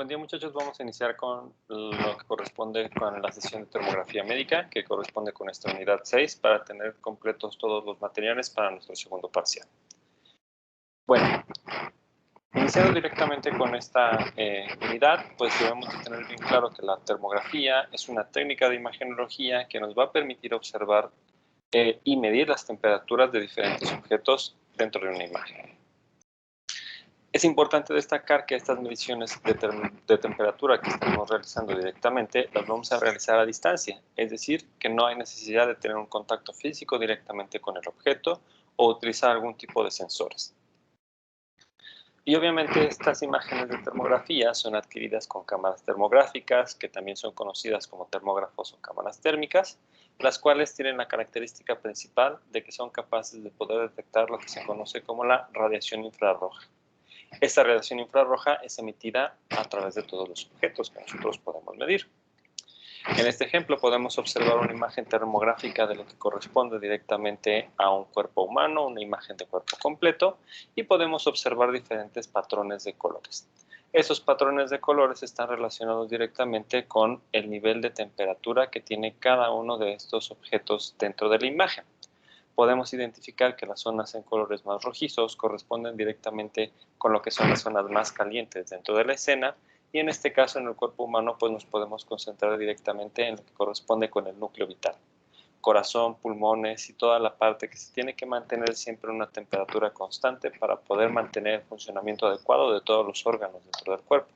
Buen día, muchachos. Vamos a iniciar con lo que corresponde con la sesión de termografía médica, que corresponde con esta unidad 6, para tener completos todos los materiales para nuestro segundo parcial. Bueno, iniciando directamente con esta unidad, pues debemos de tener bien claro que la termografía es una técnica de imagenología que nos va a permitir observar y medir las temperaturas de diferentes objetos dentro de una imagen. Es importante destacar que estas mediciones de temperatura que estamos realizando directamente las vamos a realizar a distancia, es decir, que no hay necesidad de tener un contacto físico directamente con el objeto o utilizar algún tipo de sensores. Y obviamente estas imágenes de termografía son adquiridas con cámaras termográficas, que también son conocidas como termógrafos o cámaras térmicas, las cuales tienen la característica principal de que son capaces de poder detectar lo que se conoce como la radiación infrarroja. Esta radiación infrarroja es emitida a través de todos los objetos que nosotros podemos medir. En este ejemplo podemos observar una imagen termográfica de lo que corresponde directamente a un cuerpo humano, una imagen de cuerpo completo, y podemos observar diferentes patrones de colores. Esos patrones de colores están relacionados directamente con el nivel de temperatura que tiene cada uno de estos objetos dentro de la imagen. Podemos identificar que las zonas en colores más rojizos corresponden directamente con lo que son las zonas más calientes dentro de la escena, y en este caso en el cuerpo humano pues nos podemos concentrar directamente en lo que corresponde con el núcleo vital, corazón, pulmones y toda la parte que se tiene que mantener siempre una temperatura constante para poder mantener el funcionamiento adecuado de todos los órganos dentro del cuerpo.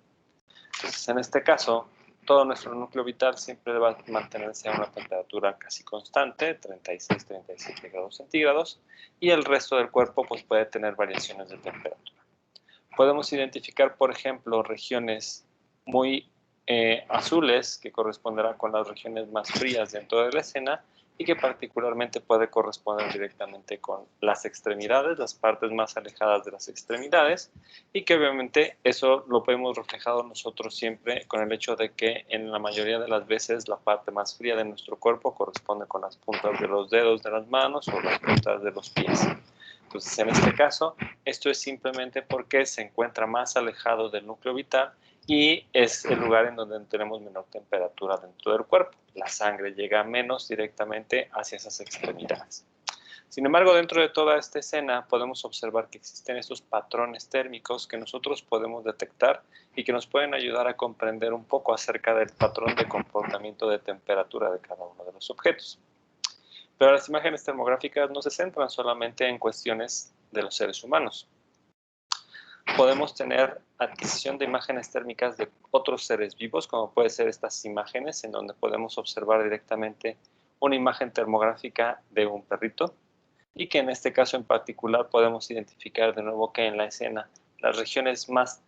Entonces en este caso todo nuestro núcleo vital siempre va a mantenerse a una temperatura casi constante, 36-37 grados centígrados, y el resto del cuerpo pues, puede tener variaciones de temperatura. Podemos identificar, por ejemplo, regiones muy azules, que corresponderán con las regiones más frías dentro de la escena, y que particularmente puede corresponder directamente con las extremidades, las partes más alejadas de las extremidades, y que obviamente eso lo vemos reflejado nosotros siempre con el hecho de que en la mayoría de las veces la parte más fría de nuestro cuerpo corresponde con las puntas de los dedos de las manos o las puntas de los pies. Entonces, en este caso, esto es simplemente porque se encuentra más alejado del núcleo vital y es el lugar en donde tenemos menor temperatura dentro del cuerpo. La sangre llega menos directamente hacia esas extremidades. Sin embargo, dentro de toda esta escena podemos observar que existen estos patrones térmicos que nosotros podemos detectar y que nos pueden ayudar a comprender un poco acerca del patrón de comportamiento de temperatura de cada uno de los objetos. Pero las imágenes termográficas no se centran solamente en cuestiones de los seres humanos. Podemos tener adquisición de imágenes térmicas de otros seres vivos, como puede ser estas imágenes, en donde podemos observar directamente una imagen termográfica de un perrito, y que en este caso en particular podemos identificar de nuevo que en la escena las regiones más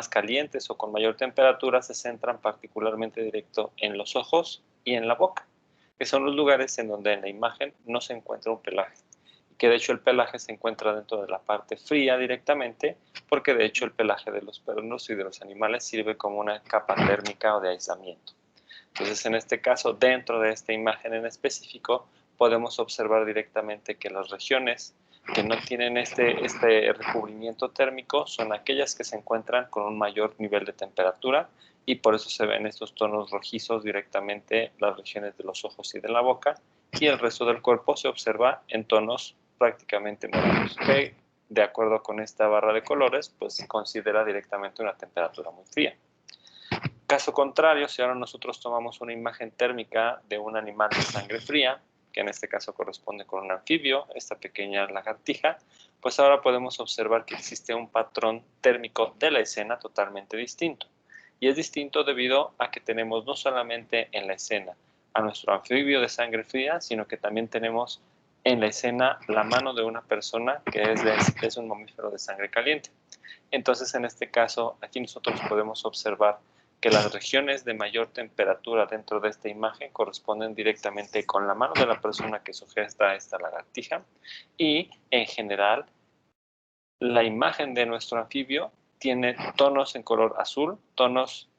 calientes o con mayor temperatura se centran particularmente directo en los ojos y en la boca, que son los lugares en donde en la imagen no se encuentra un pelaje, que de hecho el pelaje se encuentra dentro de la parte fría directamente, porque de hecho el pelaje de los perros y de los animales sirve como una capa térmica o de aislamiento. Entonces en este caso, dentro de esta imagen en específico, podemos observar directamente que las regiones que no tienen este recubrimiento térmico son aquellas que se encuentran con un mayor nivel de temperatura, y por eso se ven estos tonos rojizos directamente las regiones de los ojos y de la boca, y el resto del cuerpo se observa en tonos prácticamente morados, que de acuerdo con esta barra de colores pues considera directamente una temperatura muy fría. Caso contrario, si ahora nosotros tomamos una imagen térmica de un animal de sangre fría, que en este caso corresponde con un anfibio, esta pequeña lagartija, pues ahora podemos observar que existe un patrón térmico de la escena totalmente distinto. Y es distinto debido a que tenemos no solamente en la escena a nuestro anfibio de sangre fría, sino que también tenemos en la escena la mano de una persona que es un mamífero de sangre caliente. Entonces, en este caso, aquí nosotros podemos observar que las regiones de mayor temperatura dentro de esta imagen corresponden directamente con la mano de la persona que sujeta esta lagartija, y en general la imagen de nuestro anfibio tiene tonos en color azul, tonos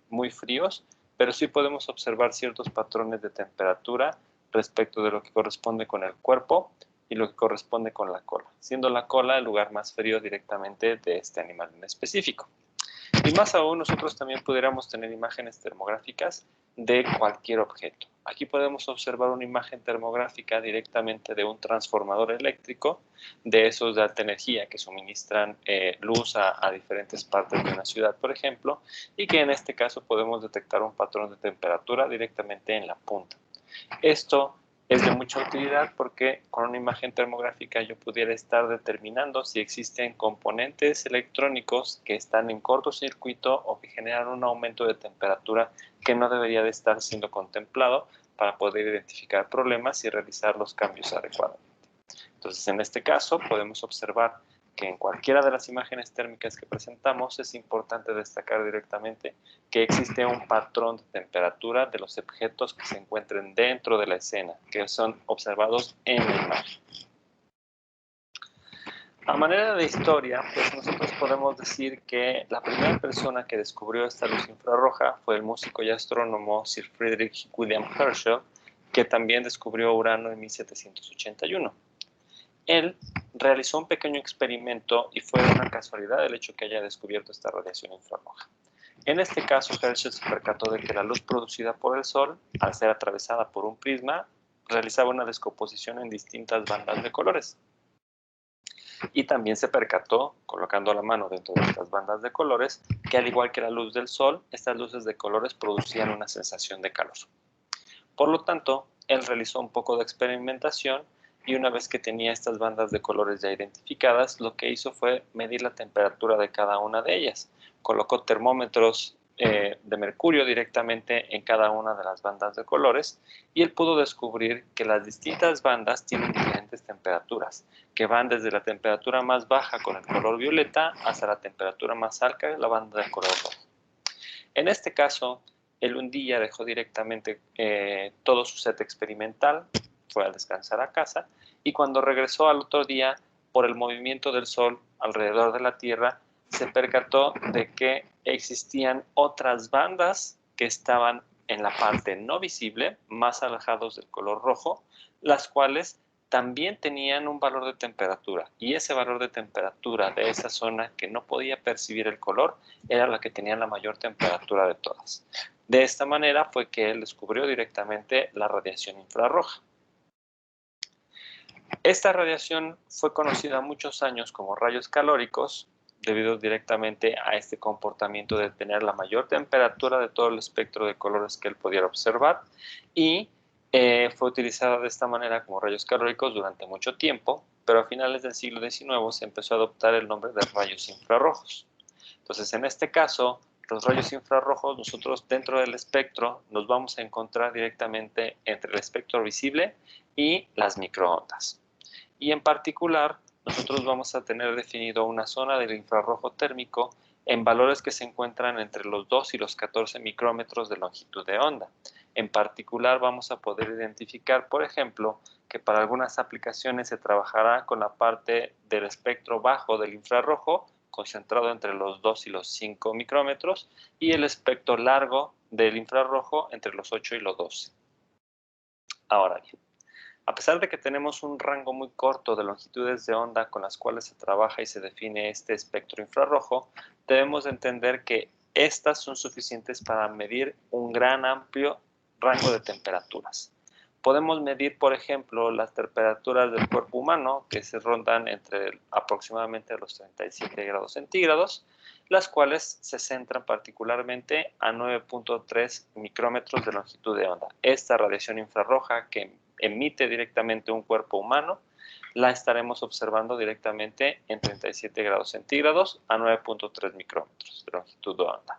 muy fríos, pero sí podemos observar ciertos patrones de temperatura respecto de lo que corresponde con el cuerpo y lo que corresponde con la cola, siendo la cola el lugar más frío directamente de este animal en específico. Y más aún, nosotros también pudiéramos tener imágenes termográficas de cualquier objeto. Aquí podemos observar una imagen termográfica directamente de un transformador eléctrico, de esos de alta energía que suministran luz a diferentes partes de una ciudad, por ejemplo, y que en este caso podemos detectar un patrón de temperatura directamente en la punta. Esto es de mucha utilidad porque con una imagen termográfica yo pudiera estar determinando si existen componentes electrónicos que están en cortocircuito o que generan un aumento de temperatura que no debería de estar siendo contemplado para poder identificar problemas y realizar los cambios adecuadamente. Entonces, en este caso podemos observar que en cualquiera de las imágenes térmicas que presentamos es importante destacar directamente que existe un patrón de temperatura de los objetos que se encuentren dentro de la escena, que son observados en la imagen. A manera de historia, pues nosotros podemos decir que la primera persona que descubrió esta luz infrarroja fue el músico y astrónomo Sir Frederick William Herschel, que también descubrió Urano en 1781. Él realizó un pequeño experimento y fue una casualidad el hecho que haya descubierto esta radiación infrarroja. En este caso, Herschel se percató de que la luz producida por el Sol, al ser atravesada por un prisma, realizaba una descomposición en distintas bandas de colores. Y también se percató, colocando la mano dentro de estas bandas de colores, que al igual que la luz del Sol, estas luces de colores producían una sensación de calor. Por lo tanto, él realizó un poco de experimentación y una vez que tenía estas bandas de colores ya identificadas, lo que hizo fue medir la temperatura de cada una de ellas. Colocó termómetros de mercurio directamente en cada una de las bandas de colores y él pudo descubrir que las distintas bandas tienen diferentes temperaturas, que van desde la temperatura más baja con el color violeta hasta la temperatura más alta, la banda de color rojo. En este caso, él un día dejó directamente todo su set experimental, fue a descansar a casa y cuando regresó al otro día, por el movimiento del Sol alrededor de la Tierra, se percató de que existían otras bandas que estaban en la parte no visible, más alejados del color rojo, las cuales también tenían un valor de temperatura y ese valor de temperatura de esa zona que no podía percibir el color era la que tenía la mayor temperatura de todas. De esta manera fue que él descubrió directamente la radiación infrarroja. Esta radiación fue conocida muchos años como rayos calóricos debido directamente a este comportamiento de tener la mayor temperatura de todo el espectro de colores que él pudiera observar y fue utilizada de esta manera como rayos calóricos durante mucho tiempo, pero a finales del siglo XIX se empezó a adoptar el nombre de rayos infrarrojos. Entonces, en este caso, los rayos infrarrojos, nosotros dentro del espectro nos vamos a encontrar directamente entre el espectro visible y las microondas. Y en particular, nosotros vamos a tener definido una zona del infrarrojo térmico en valores que se encuentran entre los 2 y los 14 micrómetros de longitud de onda. En particular, vamos a poder identificar, por ejemplo, que para algunas aplicaciones se trabajará con la parte del espectro bajo del infrarrojo, concentrado entre los 2 y los 5 micrómetros, y el espectro largo del infrarrojo entre los 8 y los 12. Ahora bien, a pesar de que tenemos un rango muy corto de longitudes de onda con las cuales se trabaja y se define este espectro infrarrojo, debemos entender que estas son suficientes para medir un gran amplio rango de temperaturas. Podemos medir, por ejemplo, las temperaturas del cuerpo humano, que se rondan entre aproximadamente los 37 grados centígrados, las cuales se centran particularmente a 9.3 micrómetros de longitud de onda. Esta radiación infrarroja que emite directamente un cuerpo humano, la estaremos observando directamente en 37 grados centígrados a 9.3 micrómetros de longitud de onda.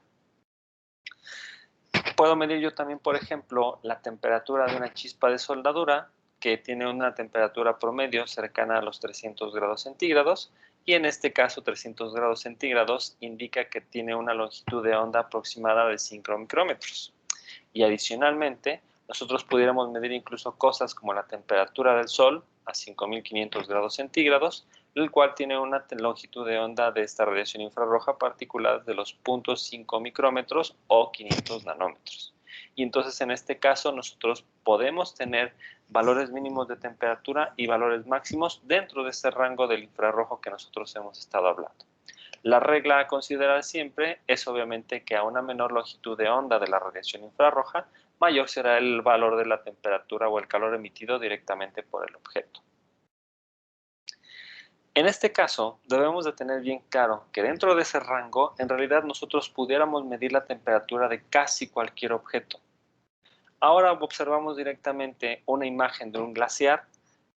Puedo medir yo también, por ejemplo, la temperatura de una chispa de soldadura que tiene una temperatura promedio cercana a los 300 grados centígrados y en este caso 300 grados centígrados indica que tiene una longitud de onda aproximada de 5 micrómetros. Y adicionalmente, nosotros pudiéramos medir incluso cosas como la temperatura del Sol a 5500 grados centígrados, el cual tiene una longitud de onda de esta radiación infrarroja particular de los 0.5 micrómetros o 500 nanómetros. Y entonces en este caso nosotros podemos tener valores mínimos de temperatura y valores máximos dentro de este rango del infrarrojo que nosotros hemos estado hablando. La regla a considerar siempre es obviamente que a una menor longitud de onda de la radiación infrarroja, mayor será el valor de la temperatura o el calor emitido directamente por el objeto. En este caso, debemos de tener bien claro que dentro de ese rango, en realidad nosotros pudiéramos medir la temperatura de casi cualquier objeto. Ahora observamos directamente una imagen de un glaciar,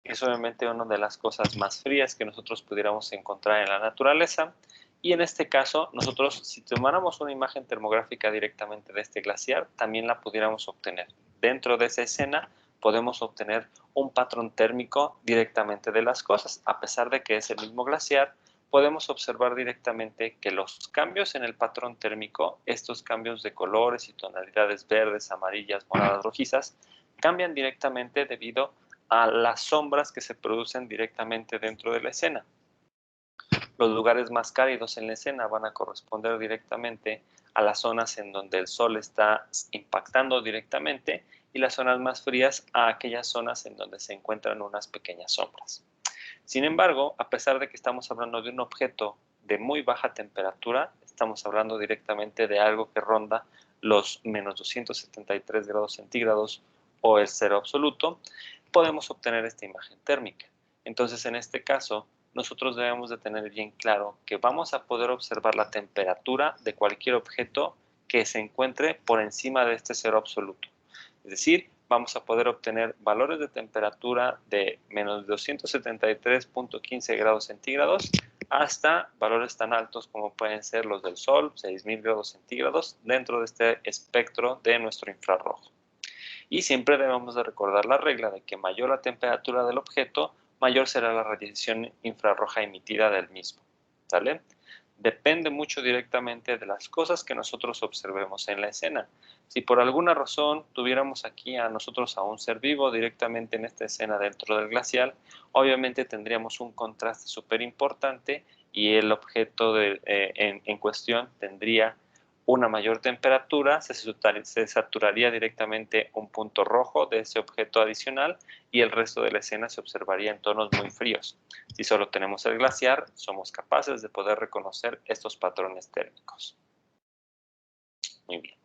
que es obviamente una de las cosas más frías que nosotros pudiéramos encontrar en la naturaleza. Y en este caso, nosotros, si tomáramos una imagen termográfica directamente de este glaciar, también la pudiéramos obtener. Dentro de esa escena, podemos obtener un patrón térmico directamente de las cosas. A pesar de que es el mismo glaciar, podemos observar directamente que los cambios en el patrón térmico, estos cambios de colores y tonalidades verdes, amarillas, moradas, rojizas, cambian directamente debido a las sombras que se producen directamente dentro de la escena. Los lugares más cálidos en la escena van a corresponder directamente a las zonas en donde el sol está impactando directamente y las zonas más frías a aquellas zonas en donde se encuentran unas pequeñas sombras. Sin embargo, a pesar de que estamos hablando de un objeto de muy baja temperatura, estamos hablando directamente de algo que ronda los menos 273 grados centígrados o el cero absoluto, podemos obtener esta imagen térmica. Entonces, en este caso, nosotros debemos de tener bien claro que vamos a poder observar la temperatura de cualquier objeto que se encuentre por encima de este cero absoluto. Es decir, vamos a poder obtener valores de temperatura de menos 273.15 grados centígrados hasta valores tan altos como pueden ser los del Sol, 6.000 grados centígrados, dentro de este espectro de nuestro infrarrojo. Y siempre debemos de recordar la regla de que mayor la temperatura del objeto, mayor será la radiación infrarroja emitida del mismo. ¿Sale? Depende mucho directamente de las cosas que nosotros observemos en la escena. Si por alguna razón tuviéramos aquí a nosotros a un ser vivo directamente en esta escena dentro del glacial, obviamente tendríamos un contraste súper importante y el objeto en cuestión tendría una mayor temperatura, se saturaría directamente un punto rojo de ese objeto adicional y el resto de la escena se observaría en tonos muy fríos. Si solo tenemos el glaciar, somos capaces de poder reconocer estos patrones térmicos. Muy bien.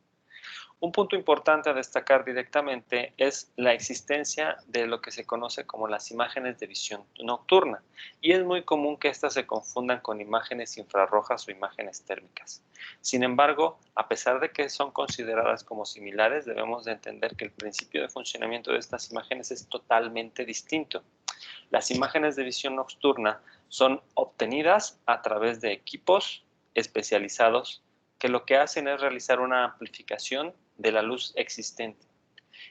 Un punto importante a destacar directamente es la existencia de lo que se conoce como las imágenes de visión nocturna, y es muy común que estas se confundan con imágenes infrarrojas o imágenes térmicas. Sin embargo, a pesar de que son consideradas como similares, debemos de entender que el principio de funcionamiento de estas imágenes es totalmente distinto. Las imágenes de visión nocturna son obtenidas a través de equipos especializados que lo que hacen es realizar una amplificación de la luz existente.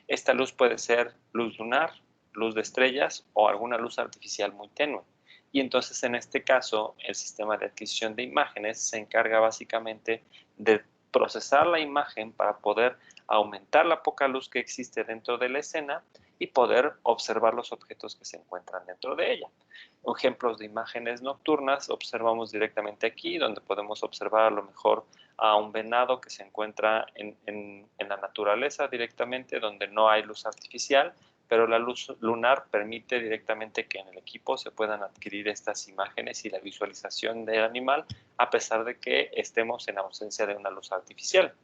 Esta luz puede ser luz lunar, luz de estrellas o alguna luz artificial muy tenue. Y entonces en este caso el sistema de adquisición de imágenes se encarga básicamente de procesar la imagen para poder aumentar la poca luz que existe dentro de la escena y poder observar los objetos que se encuentran dentro de ella. Ejemplos de imágenes nocturnas observamos directamente aquí, donde podemos observar a lo mejor a un venado que se encuentra en la naturaleza directamente, donde no hay luz artificial, pero la luz lunar permite directamente que en el equipo se puedan adquirir estas imágenes y la visualización del animal, a pesar de que estemos en ausencia de una luz artificial.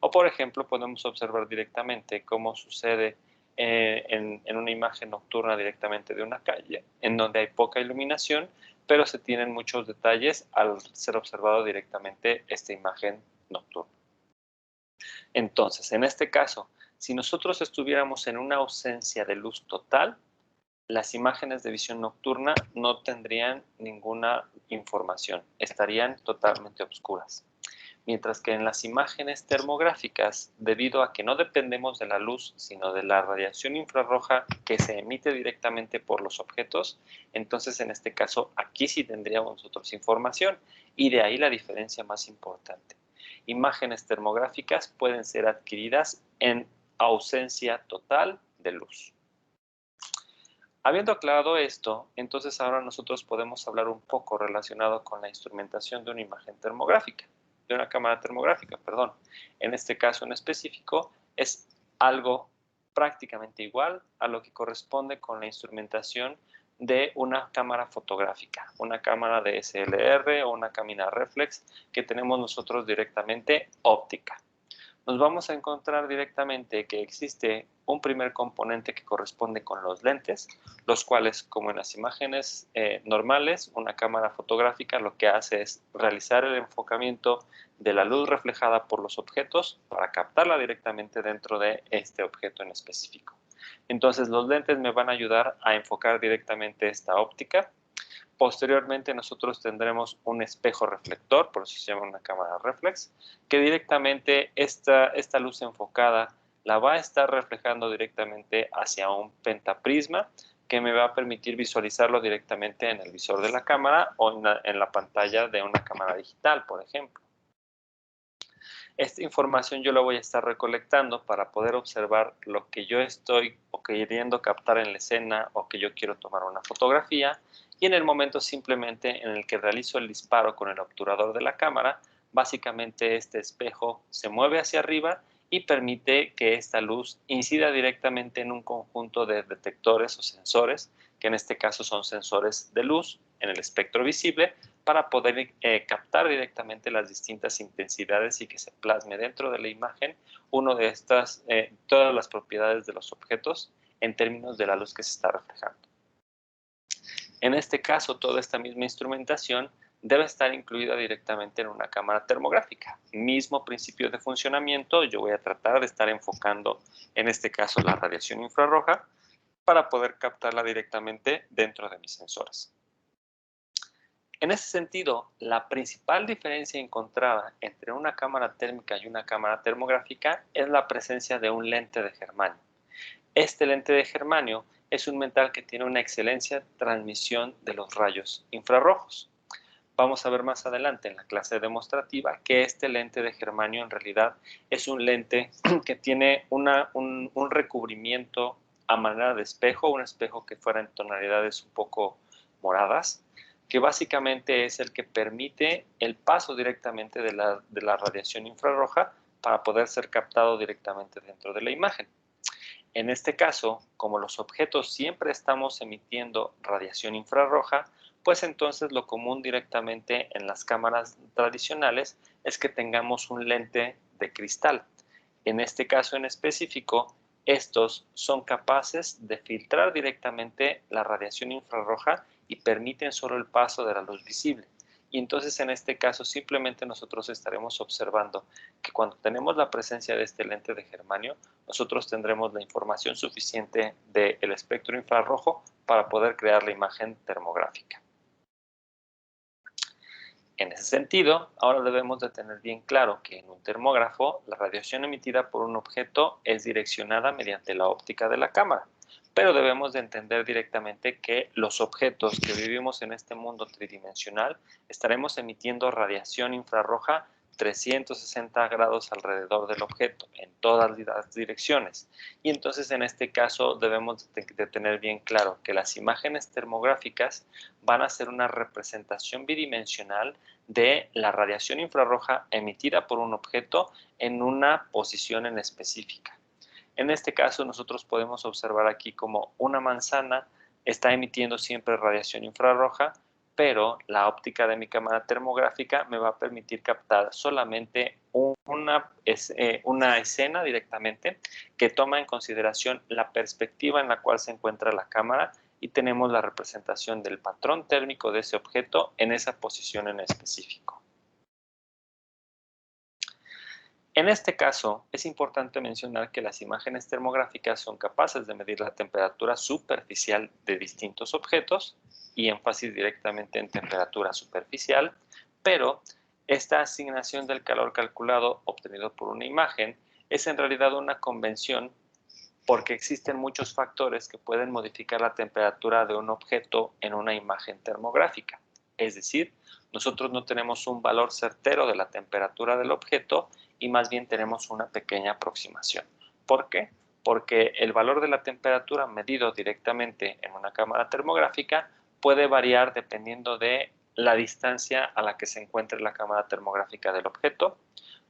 O, por ejemplo, podemos observar directamente cómo sucede en una imagen nocturna directamente de una calle, en donde hay poca iluminación, pero se tienen muchos detalles al ser observado directamente esta imagen nocturna. Entonces, en este caso, si nosotros estuviéramos en una ausencia de luz total, las imágenes de visión nocturna no tendrían ninguna información, estarían totalmente oscuras. Mientras que en las imágenes termográficas, debido a que no dependemos de la luz, sino de la radiación infrarroja que se emite directamente por los objetos, entonces en este caso aquí sí tendríamos nosotros información, y de ahí la diferencia más importante. Imágenes termográficas pueden ser adquiridas en ausencia total de luz. Habiendo aclarado esto, entonces ahora nosotros podemos hablar un poco relacionado con la instrumentación de una imagen termográfica, de una cámara termográfica, perdón. En este caso en específico es algo prácticamente igual a lo que corresponde con la instrumentación de una cámara fotográfica, una cámara de SLR o una cámara reflex que tenemos nosotros directamente óptica. Nos vamos a encontrar directamente que existe un primer componente que corresponde con los lentes, los cuales, como en las imágenes normales, una cámara fotográfica lo que hace es realizar el enfocamiento de la luz reflejada por los objetos para captarla directamente dentro de este objeto en específico. Entonces, los lentes me van a ayudar a enfocar directamente esta óptica. Posteriormente nosotros tendremos un espejo reflector, por eso se llama una cámara reflex, que directamente esta luz enfocada la va a estar reflejando directamente hacia un pentaprisma que me va a permitir visualizarlo directamente en el visor de la cámara o en la pantalla de una cámara digital, por ejemplo. Esta información yo la voy a estar recolectando para poder observar lo que yo estoy o queriendo captar en la escena o que yo quiero tomar una fotografía, y en el momento simplemente en el que realizo el disparo con el obturador de la cámara, básicamente este espejo se mueve hacia arriba y permite que esta luz incida directamente en un conjunto de detectores o sensores, que en este caso son sensores de luz en el espectro visible, para poder captar directamente las distintas intensidades y que se plasme dentro de la imagen todas las propiedades de los objetos en términos de la luz que se está reflejando. En este caso, toda esta misma instrumentación debe estar incluida directamente en una cámara termográfica. Mismo principio de funcionamiento, yo voy a tratar de estar enfocando, en este caso, la radiación infrarroja para poder captarla directamente dentro de mis sensores. En ese sentido, la principal diferencia encontrada entre una cámara térmica y una cámara termográfica es la presencia de un lente de germanio. Este lente de germanio es un metal que tiene una excelente transmisión de los rayos infrarrojos. Vamos a ver más adelante en la clase demostrativa que este lente de germanio en realidad es un lente que tiene un recubrimiento a manera de espejo, un espejo que fuera en tonalidades un poco moradas, que básicamente es el que permite el paso directamente de la radiación infrarroja para poder ser captado directamente dentro de la imagen. En este caso, como los objetos siempre estamos emitiendo radiación infrarroja, pues entonces lo común directamente en las cámaras tradicionales es que tengamos un lente de cristal. En este caso en específico, estos son capaces de filtrar directamente la radiación infrarroja y permiten solo el paso de la luz visible. Y entonces en este caso simplemente nosotros estaremos observando que cuando tenemos la presencia de este lente de germanio, nosotros tendremos la información suficiente del espectro infrarrojo para poder crear la imagen termográfica. En ese sentido, ahora debemos de tener bien claro que en un termógrafo la radiación emitida por un objeto es direccionada mediante la óptica de la cámara, pero debemos de entender directamente que los objetos que vivimos en este mundo tridimensional estaremos emitiendo radiación infrarroja 360 grados alrededor del objeto, en todas las direcciones. Y entonces en este caso debemos de tener bien claro que las imágenes termográficas van a ser una representación bidimensional de la radiación infrarroja emitida por un objeto en una posición en específica. En este caso nosotros podemos observar aquí como una manzana está emitiendo siempre radiación infrarroja, pero la óptica de mi cámara termográfica me va a permitir captar solamente una escena directamente que toma en consideración la perspectiva en la cual se encuentra la cámara y tenemos la representación del patrón térmico de ese objeto en esa posición en específico. En este caso, es importante mencionar que las imágenes termográficas son capaces de medir la temperatura superficial de distintos objetos y énfasis directamente en temperatura superficial, pero esta asignación del calor calculado obtenido por una imagen es en realidad una convención porque existen muchos factores que pueden modificar la temperatura de un objeto en una imagen termográfica. Es decir, nosotros no tenemos un valor certero de la temperatura del objeto y más bien tenemos una pequeña aproximación. ¿Por qué? Porque el valor de la temperatura medido directamente en una cámara termográfica puede variar dependiendo de la distancia a la que se encuentre la cámara termográfica del objeto.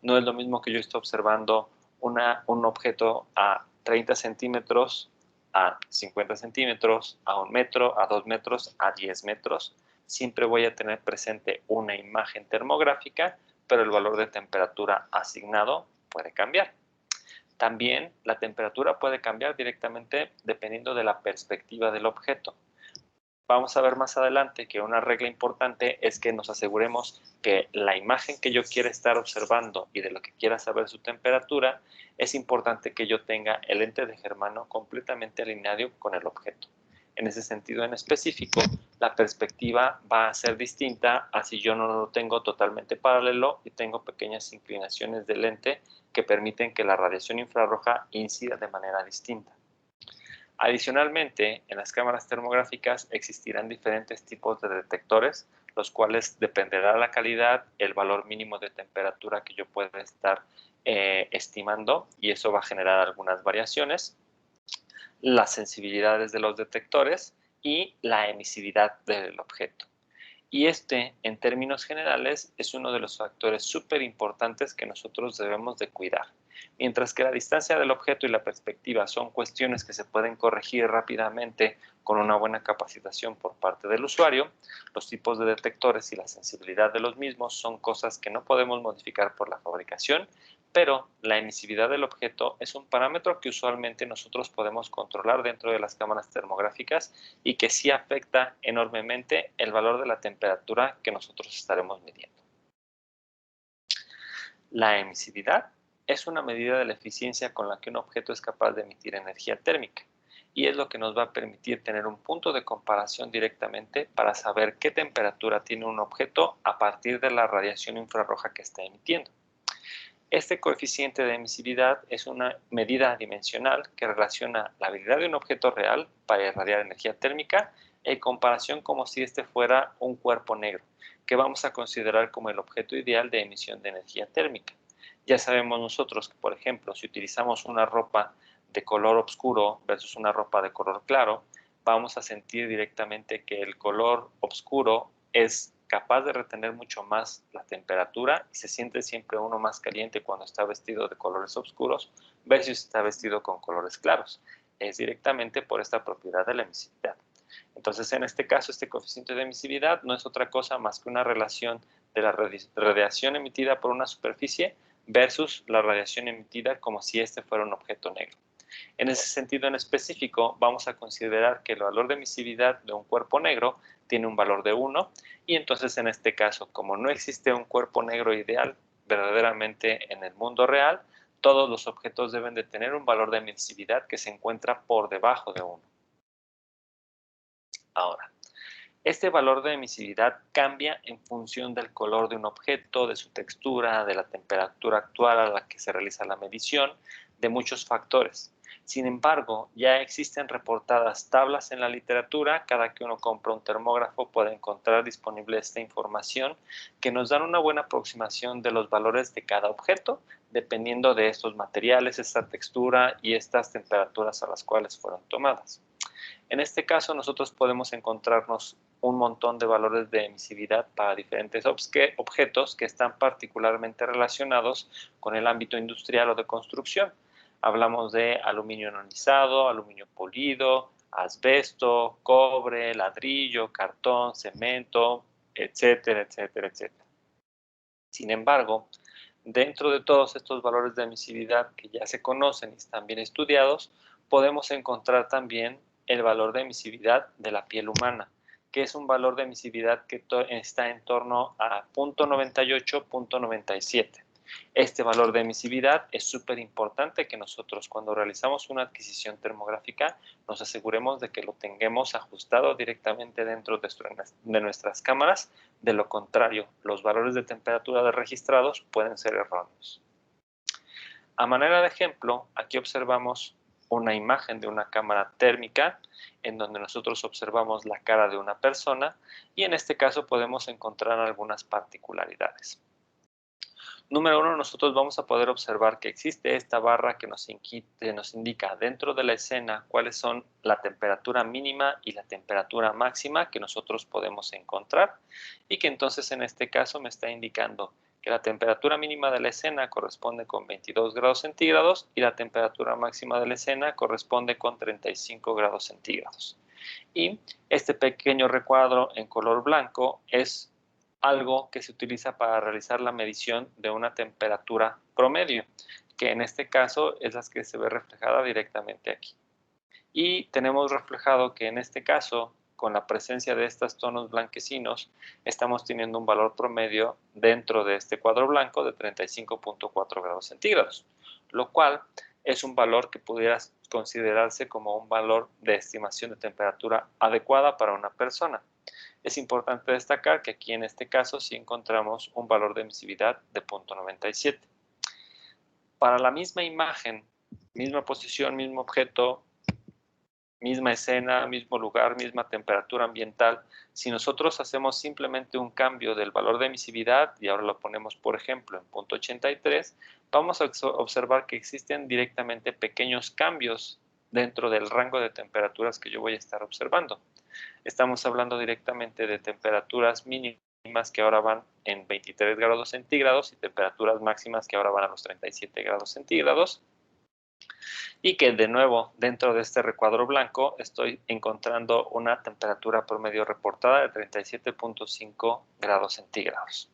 No es lo mismo que yo esté observando un objeto a 30 centímetros a 50 centímetros, a 1 metro, a 2 metros, a 10 metros. Siempre voy a tener presente una imagen termográfica, pero el valor de temperatura asignado puede cambiar. También la temperatura puede cambiar directamente dependiendo de la perspectiva del objeto. Vamos a ver más adelante que una regla importante es que nos aseguremos que la imagen que yo quiera estar observando y de lo que quiera saber su temperatura, es importante que yo tenga el lente de Germano completamente alineado con el objeto. En ese sentido en específico, la perspectiva va a ser distinta a si yo no lo tengo totalmente paralelo y tengo pequeñas inclinaciones del lente que permiten que la radiación infrarroja incida de manera distinta. Adicionalmente, en las cámaras termográficas existirán diferentes tipos de detectores, los cuales dependerá la calidad, el valor mínimo de temperatura que yo pueda estar estimando, y eso va a generar algunas variaciones, las sensibilidades de los detectores y la emisividad del objeto. Y en términos generales, es uno de los factores súper importantes que nosotros debemos de cuidar. Mientras que la distancia del objeto y la perspectiva son cuestiones que se pueden corregir rápidamente con una buena capacitación por parte del usuario, los tipos de detectores y la sensibilidad de los mismos son cosas que no podemos modificar por la fabricación, pero la emisividad del objeto es un parámetro que usualmente nosotros podemos controlar dentro de las cámaras termográficas y que sí afecta enormemente el valor de la temperatura que nosotros estaremos midiendo. La emisividad es una medida de la eficiencia con la que un objeto es capaz de emitir energía térmica y es lo que nos va a permitir tener un punto de comparación directamente para saber qué temperatura tiene un objeto a partir de la radiación infrarroja que está emitiendo. Este coeficiente de emisividad es una medida dimensional que relaciona la habilidad de un objeto real para irradiar energía térmica en comparación como si este fuera un cuerpo negro, que vamos a considerar como el objeto ideal de emisión de energía térmica. Ya sabemos nosotros que, por ejemplo, si utilizamos una ropa de color oscuro versus una ropa de color claro, vamos a sentir directamente que el color oscuro es capaz de retener mucho más la temperatura y se siente siempre uno más caliente cuando está vestido de colores oscuros versus está vestido con colores claros. Es directamente por esta propiedad de la emisividad. Entonces, en este caso, este coeficiente de emisividad no es otra cosa más que una relación de la radiación emitida por una superficie versus la radiación emitida como si este fuera un objeto negro. En ese sentido en específico, vamos a considerar que el valor de emisividad de un cuerpo negro tiene un valor de 1 y entonces en este caso, como no existe un cuerpo negro ideal verdaderamente en el mundo real, todos los objetos deben de tener un valor de emisividad que se encuentra por debajo de 1. Ahora, este valor de emisividad cambia en función del color de un objeto, de su textura, de la temperatura actual a la que se realiza la medición, de muchos factores. Sin embargo, ya existen reportadas tablas en la literatura. Cada que uno compra un termógrafo puede encontrar disponible esta información que nos dan una buena aproximación de los valores de cada objeto, dependiendo de estos materiales, esta textura y estas temperaturas a las cuales fueron tomadas. En este caso, nosotros podemos encontrarnos un montón de valores de emisividad para diferentes objetos que están particularmente relacionados con el ámbito industrial o de construcción. Hablamos de aluminio ionizado, aluminio polido, asbesto, cobre, ladrillo, cartón, cemento, etcétera, etcétera, etcétera. Sin embargo, dentro de todos estos valores de emisividad que ya se conocen y están bien estudiados, podemos encontrar también el valor de emisividad de la piel humana, que es un valor de emisividad que está en torno a 0.98, 0.97. Este valor de emisividad es súper importante que nosotros cuando realizamos una adquisición termográfica nos aseguremos de que lo tengamos ajustado directamente dentro de nuestras cámaras. De lo contrario, los valores de temperatura registrados pueden ser erróneos. A manera de ejemplo, aquí observamos una imagen de una cámara térmica en donde nosotros observamos la cara de una persona y en este caso podemos encontrar algunas particularidades. Número 1, nosotros vamos a poder observar que existe esta barra que nos indica dentro de la escena cuáles son la temperatura mínima y la temperatura máxima que nosotros podemos encontrar y que entonces en este caso me está indicando que la temperatura mínima de la escena corresponde con 22 grados centígrados y la temperatura máxima de la escena corresponde con 35 grados centígrados. Y este pequeño recuadro en color blanco es algo que se utiliza para realizar la medición de una temperatura promedio, que en este caso es la que se ve reflejada directamente aquí. Y tenemos reflejado que en este caso, con la presencia de estos tonos blanquecinos, estamos teniendo un valor promedio dentro de este cuadro blanco de 35.4 grados centígrados, lo cual es un valor que pudiera considerarse como un valor de estimación de temperatura adecuada para una persona. Es importante destacar que aquí en este caso sí encontramos un valor de emisividad de 0.97. Para la misma imagen, misma posición, mismo objeto, misma escena, mismo lugar, misma temperatura ambiental, si nosotros hacemos simplemente un cambio del valor de emisividad y ahora lo ponemos por ejemplo en 0.83, vamos a observar que existen directamente pequeños cambios dentro del rango de temperaturas que yo voy a estar observando. Estamos hablando directamente de temperaturas mínimas que ahora van en 23 grados centígrados y temperaturas máximas que ahora van a los 37 grados centígrados. Y que de nuevo dentro de este recuadro blanco estoy encontrando una temperatura promedio reportada de 37.5 grados centígrados.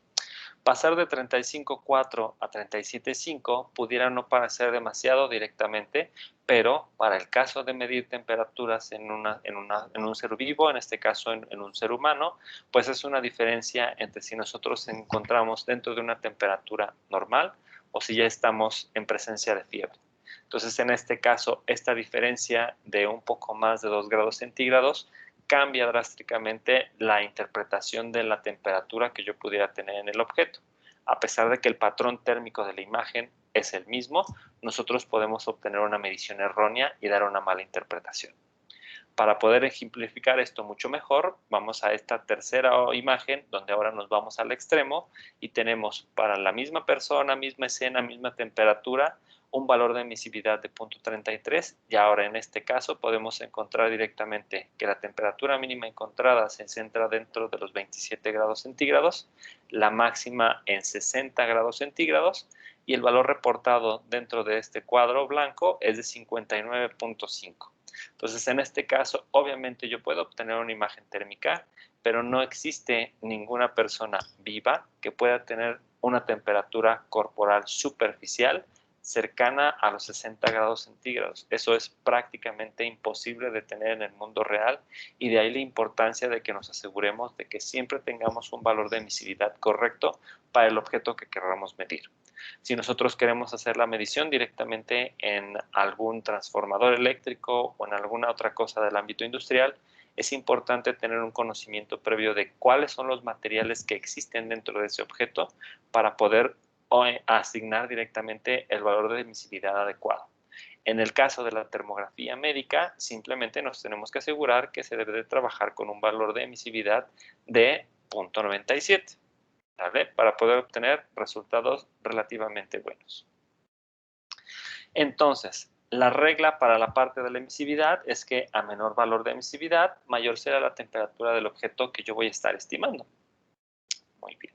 Pasar de 35.4 a 37.5 pudiera no parecer demasiado directamente, pero para el caso de medir temperaturas en un ser vivo, en este caso en un ser humano, pues es una diferencia entre si nosotros encontramos dentro de una temperatura normal o si ya estamos en presencia de fiebre. Entonces, en este caso, esta diferencia de un poco más de 2 grados centígrados cambia drásticamente la interpretación de la temperatura que yo pudiera tener en el objeto. A pesar de que el patrón térmico de la imagen es el mismo, nosotros podemos obtener una medición errónea y dar una mala interpretación. Para poder ejemplificar esto mucho mejor, vamos a esta tercera imagen, donde ahora nos vamos al extremo y tenemos para la misma persona, misma escena, misma temperatura, un valor de emisividad de 0.33 y ahora en este caso podemos encontrar directamente que la temperatura mínima encontrada se centra dentro de los 27 grados centígrados, la máxima en 60 grados centígrados y el valor reportado dentro de este cuadro blanco es de 59.5. Entonces, en este caso, obviamente yo puedo obtener una imagen térmica, pero no existe ninguna persona viva que pueda tener una temperatura corporal superficial cercana a los 60 grados centígrados. Eso es prácticamente imposible de tener en el mundo real y de ahí la importancia de que nos aseguremos de que siempre tengamos un valor de emisividad correcto para el objeto que queramos medir. Si nosotros queremos hacer la medición directamente en algún transformador eléctrico o en alguna otra cosa del ámbito industrial, es importante tener un conocimiento previo de cuáles son los materiales que existen dentro de ese objeto para poder asignar directamente el valor de emisividad adecuado. En el caso de la termografía médica, simplemente nos tenemos que asegurar que se debe de trabajar con un valor de emisividad de 0.97. ¿Vale? Para poder obtener resultados relativamente buenos. Entonces, la regla para la parte de la emisividad es que a menor valor de emisividad, mayor será la temperatura del objeto que yo voy a estar estimando. Muy bien.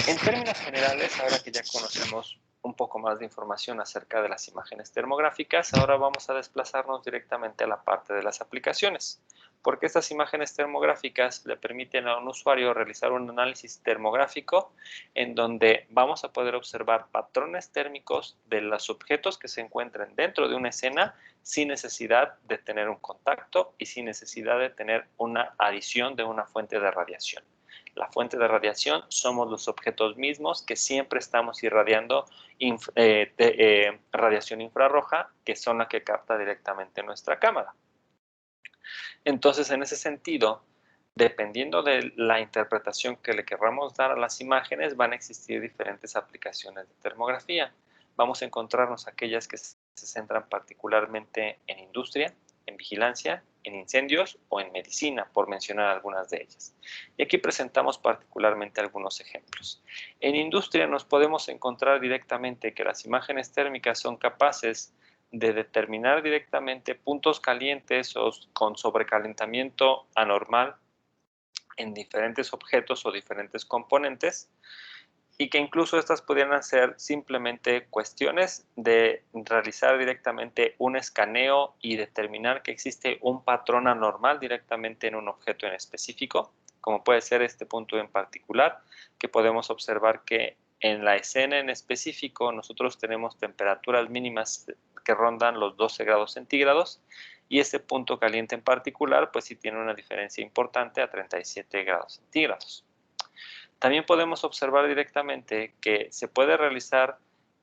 En términos generales, ahora que ya conocemos un poco más de información acerca de las imágenes termográficas, ahora vamos a desplazarnos directamente a la parte de las aplicaciones, porque estas imágenes termográficas le permiten a un usuario realizar un análisis termográfico en donde vamos a poder observar patrones térmicos de los objetos que se encuentren dentro de una escena sin necesidad de tener un contacto y sin necesidad de tener una adición de una fuente de radiación. La fuente de radiación somos los objetos mismos que siempre estamos irradiando radiación infrarroja, que son la que capta directamente nuestra cámara. Entonces, en ese sentido, dependiendo de la interpretación que le querramos dar a las imágenes, van a existir diferentes aplicaciones de termografía. Vamos a encontrarnos aquellas que se centran particularmente en industria, en vigilancia, en incendios o en medicina, por mencionar algunas de ellas. Y aquí presentamos particularmente algunos ejemplos. En industria nos podemos encontrar directamente que las imágenes térmicas son capaces de determinar directamente puntos calientes o con sobrecalentamiento anormal en diferentes objetos o diferentes componentes y que incluso estas pudieran ser simplemente cuestiones de realizar directamente un escaneo y determinar que existe un patrón anormal directamente en un objeto en específico, como puede ser este punto en particular, que podemos observar que en la escena en específico nosotros tenemos temperaturas mínimas que rondan los 12 grados centígrados y este punto caliente en particular pues sí tiene una diferencia importante a 37 grados centígrados. También podemos observar directamente que se puede realizar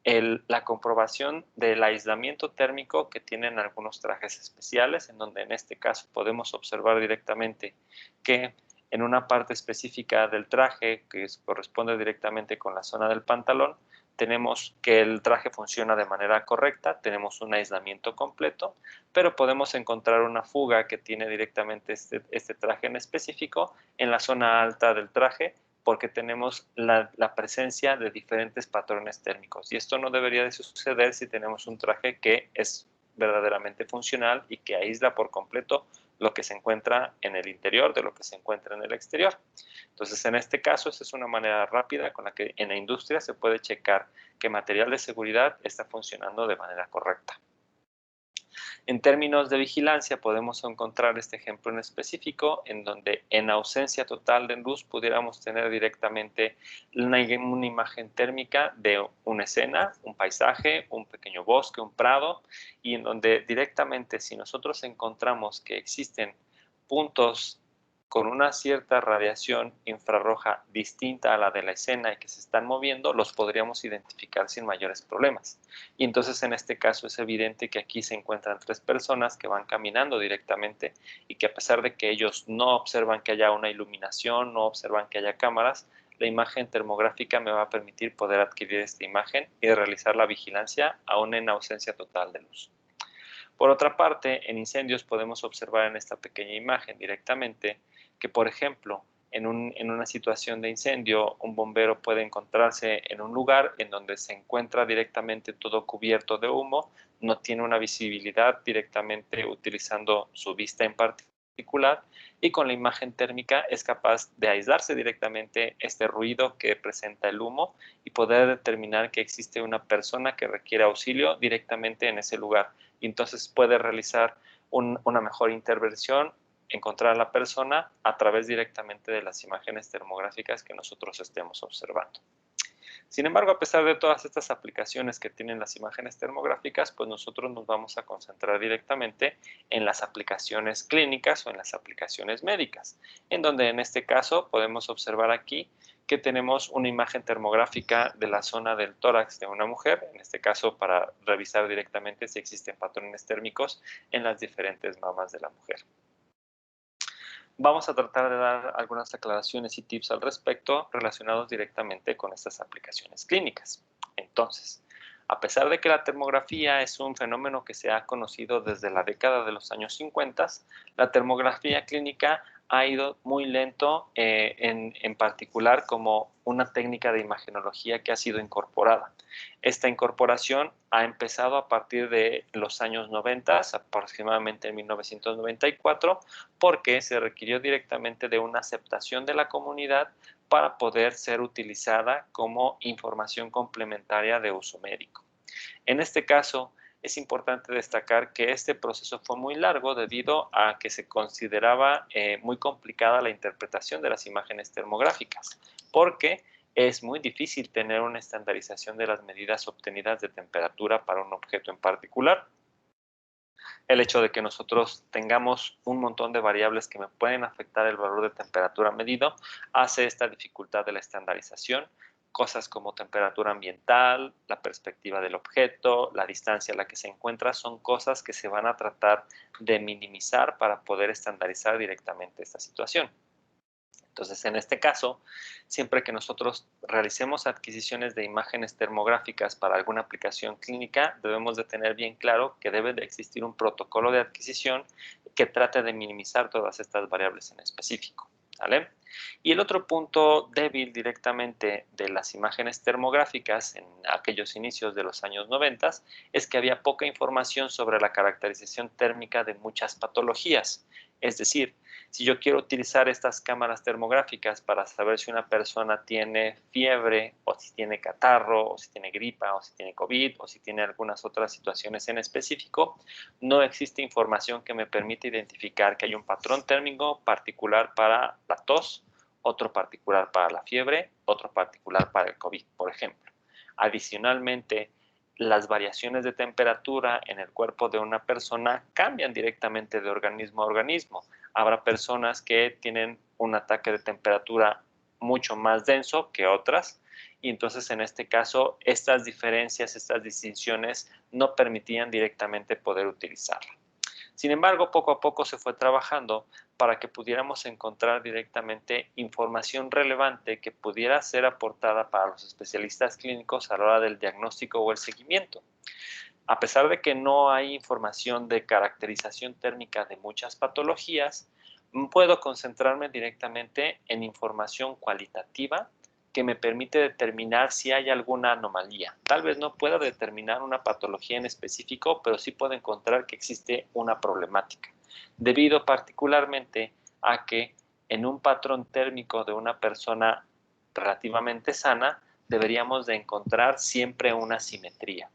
la comprobación del aislamiento térmico que tienen algunos trajes especiales, en donde en este caso podemos observar directamente que en una parte específica del traje, que corresponde directamente con la zona del pantalón, tenemos que el traje funciona de manera correcta, tenemos un aislamiento completo, pero podemos encontrar una fuga que tiene directamente este traje en específico en la zona alta del traje, porque tenemos la presencia de diferentes patrones térmicos. Y esto no debería de suceder si tenemos un traje que es verdaderamente funcional y que aísla por completo lo que se encuentra en el interior de lo que se encuentra en el exterior. Entonces, en este caso, esta es una manera rápida con la que en la industria se puede checar que material de seguridad está funcionando de manera correcta. En términos de vigilancia, podemos encontrar este ejemplo en específico, en donde en ausencia total de luz pudiéramos tener directamente una imagen térmica de una escena, un paisaje, un pequeño bosque, un prado, y en donde directamente si nosotros encontramos que existen puntos con una cierta radiación infrarroja distinta a la de la escena y que se están moviendo, los podríamos identificar sin mayores problemas. Y entonces en este caso es evidente que aquí se encuentran tres personas que van caminando directamente y que a pesar de que ellos no observan que haya una iluminación, no observan que haya cámaras, la imagen termográfica me va a permitir poder adquirir esta imagen y realizar la vigilancia aún en ausencia total de luz. Por otra parte, en incendios podemos observar en esta pequeña imagen directamente que, por ejemplo, en una situación de incendio, un bombero puede encontrarse en un lugar en donde se encuentra directamente todo cubierto de humo, no tiene una visibilidad directamente utilizando su vista en particular y con la imagen térmica es capaz de aislarse directamente este ruido que presenta el humo y poder determinar que existe una persona que requiere auxilio directamente en ese lugar. Y entonces puede realizar una mejor intervención, encontrar a la persona a través directamente de las imágenes termográficas que nosotros estemos observando. Sin embargo, a pesar de todas estas aplicaciones que tienen las imágenes termográficas, pues nosotros nos vamos a concentrar directamente en las aplicaciones clínicas o en las aplicaciones médicas, en donde en este caso podemos observar aquí que tenemos una imagen termográfica de la zona del tórax de una mujer, en este caso para revisar directamente si existen patrones térmicos en las diferentes mamas de la mujer. Vamos a tratar de dar algunas aclaraciones y tips al respecto relacionados directamente con estas aplicaciones clínicas. Entonces, a pesar de que la termografía es un fenómeno que se ha conocido desde la década de los años 50, la termografía clínica ha ido muy lento, en particular como una técnica de imagenología que ha sido incorporada. Esta incorporación ha empezado a partir de los años 90, aproximadamente en 1994, porque se requirió directamente de una aceptación de la comunidad para poder ser utilizada como información complementaria de uso médico. En este caso, es importante destacar que este proceso fue muy largo debido a que se consideraba muy complicada la interpretación de las imágenes termográficas, porque es muy difícil tener una estandarización de las medidas obtenidas de temperatura para un objeto en particular. El hecho de que nosotros tengamos un montón de variables que me pueden afectar el valor de temperatura medido hace esta dificultad de la estandarización. Cosas como temperatura ambiental, la perspectiva del objeto, la distancia a la que se encuentra, son cosas que se van a tratar de minimizar para poder estandarizar directamente esta situación. Entonces, en este caso, siempre que nosotros realicemos adquisiciones de imágenes termográficas para alguna aplicación clínica, debemos de tener bien claro que debe de existir un protocolo de adquisición que trate de minimizar todas estas variables en específico, ¿vale? Y el otro punto débil directamente de las imágenes termográficas en aquellos inicios de los años 90 es que había poca información sobre la caracterización térmica de muchas patologías. Es decir, si yo quiero utilizar estas cámaras termográficas para saber si una persona tiene fiebre o si tiene catarro o si tiene gripa o si tiene COVID o si tiene algunas otras situaciones en específico, no existe información que me permita identificar que hay un patrón térmico particular para la tos, otro particular para la fiebre, otro particular para el COVID, por ejemplo. Adicionalmente, las variaciones de temperatura en el cuerpo de una persona cambian directamente de organismo a organismo. Habrá personas que tienen un ataque de temperatura mucho más denso que otras, y entonces en este caso estas diferencias, estas distinciones no permitían directamente poder utilizarla. Sin embargo, poco a poco se fue trabajando para que pudiéramos encontrar directamente información relevante que pudiera ser aportada para los especialistas clínicos a la hora del diagnóstico o el seguimiento. A pesar de que no hay información de caracterización térmica de muchas patologías, puedo concentrarme directamente en información cualitativa que me permite determinar si hay alguna anomalía. Tal vez no pueda determinar una patología en específico, pero sí puedo encontrar que existe una problemática, debido particularmente a que en un patrón térmico de una persona relativamente sana, deberíamos de encontrar siempre una simetría.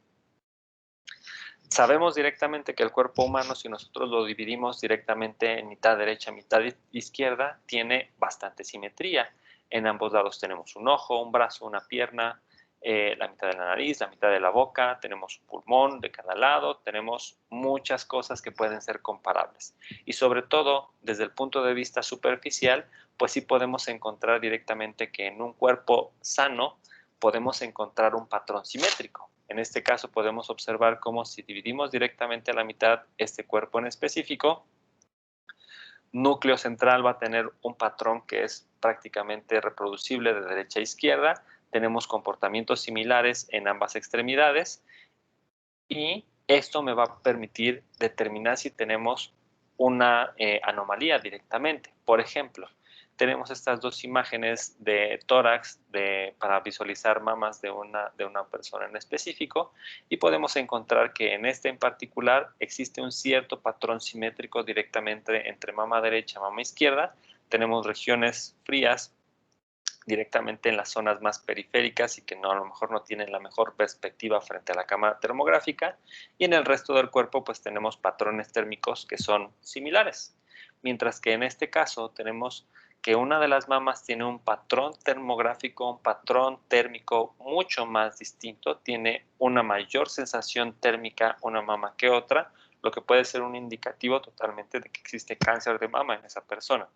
Sabemos directamente que el cuerpo humano, si nosotros lo dividimos directamente en mitad derecha, mitad izquierda, tiene bastante simetría. En ambos lados tenemos un ojo, un brazo, una pierna, la mitad de la nariz, la mitad de la boca, tenemos un pulmón de cada lado, tenemos muchas cosas que pueden ser comparables. Y sobre todo, desde el punto de vista superficial, pues sí podemos encontrar directamente que en un cuerpo sano podemos encontrar un patrón simétrico. En este caso podemos observar cómo si dividimos directamente a la mitad este cuerpo en específico, núcleo central va a tener un patrón que es prácticamente reproducible de derecha a izquierda, tenemos comportamientos similares en ambas extremidades y esto me va a permitir determinar si tenemos una anomalía directamente. Por ejemplo, tenemos estas dos imágenes de tórax para visualizar mamas de una persona en específico y podemos encontrar que en este en particular existe un cierto patrón simétrico directamente entre mama derecha y mama izquierda. Tenemos regiones frías directamente en las zonas más periféricas y que no, a lo mejor no tienen la mejor perspectiva frente a la cámara termográfica, y en el resto del cuerpo pues tenemos patrones térmicos que son similares, mientras que en este caso tenemos que una de las mamas tiene un patrón termográfico, un patrón térmico mucho más distinto, tiene una mayor sensación térmica una mama que otra, lo que puede ser un indicativo totalmente de que existe cáncer de mama en esa persona.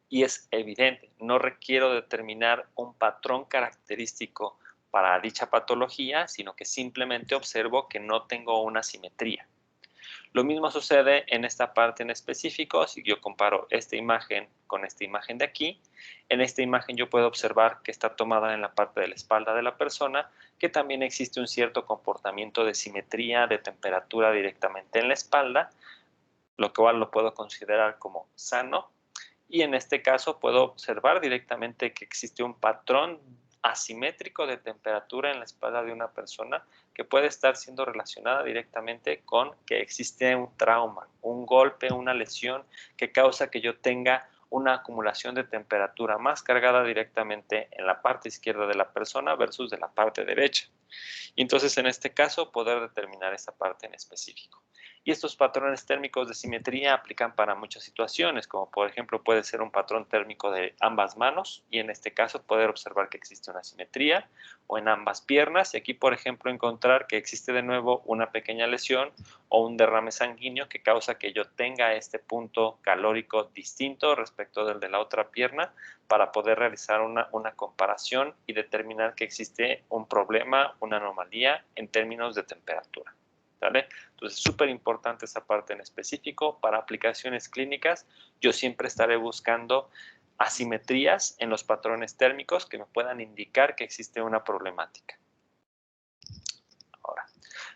Y es evidente, no requiero determinar un patrón característico para dicha patología, sino que simplemente observo que no tengo una simetría. Lo mismo sucede en esta parte en específico. Si yo comparo esta imagen con esta imagen de aquí, en esta imagen yo puedo observar que está tomada en la parte de la espalda de la persona, que también existe un cierto comportamiento de simetría de temperatura directamente en la espalda, lo cual lo puedo considerar como sano. Y en este caso puedo observar directamente que existe un patrón asimétrico de temperatura en la espalda de una persona que puede estar siendo relacionada directamente con que existe un trauma, un golpe, una lesión que causa que yo tenga una acumulación de temperatura más cargada directamente en la parte izquierda de la persona versus de la parte derecha. Y entonces en este caso poder determinar esa parte en específico. Y estos patrones térmicos de simetría aplican para muchas situaciones, como por ejemplo puede ser un patrón térmico de ambas manos y en este caso poder observar que existe una simetría, o en ambas piernas y aquí por ejemplo encontrar que existe de nuevo una pequeña lesión o un derrame sanguíneo que causa que yo tenga este punto calórico distinto respecto del de la otra pierna para poder realizar una comparación y determinar que existe un problema, una anomalía en términos de temperatura. ¿Vale? Entonces es súper importante esa parte en específico. Para aplicaciones clínicas yo siempre estaré buscando asimetrías en los patrones térmicos que me puedan indicar que existe una problemática. Ahora,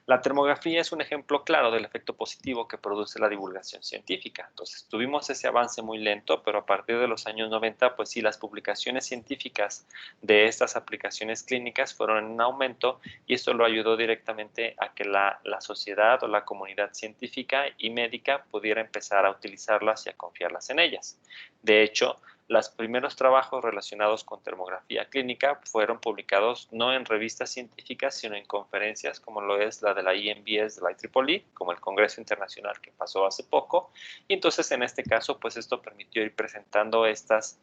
La termografía es un ejemplo claro del efecto positivo que produce la divulgación científica. Entonces, tuvimos ese avance muy lento, pero a partir de los años 90, pues sí, las publicaciones científicas de estas aplicaciones clínicas fueron en aumento y esto lo ayudó directamente a que la sociedad o la comunidad científica y médica pudiera empezar a utilizarlas y a confiarlas en ellas. De hecho, los primeros trabajos relacionados con termografía clínica fueron publicados no en revistas científicas, sino en conferencias como lo es la de la IMBS de la IEEE, como el Congreso Internacional que pasó hace poco. Y entonces, en este caso, pues esto permitió ir presentando estas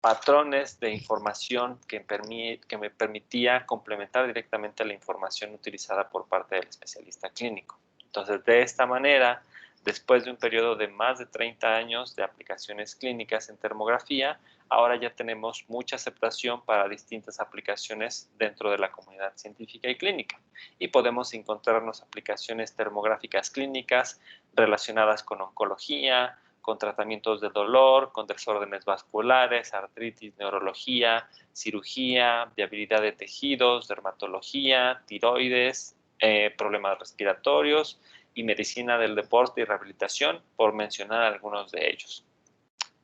patrones de información que me permitía complementar directamente la información utilizada por parte del especialista clínico. Entonces, de esta manera, después de un periodo de más de 30 años de aplicaciones clínicas en termografía, ahora ya tenemos mucha aceptación para distintas aplicaciones dentro de la comunidad científica y clínica. Y podemos encontrarnos aplicaciones termográficas clínicas relacionadas con oncología, con tratamientos de dolor, con desórdenes vasculares, artritis, neurología, cirugía, viabilidad de tejidos, dermatología, tiroides, problemas respiratorios y medicina del deporte y rehabilitación, por mencionar algunos de ellos.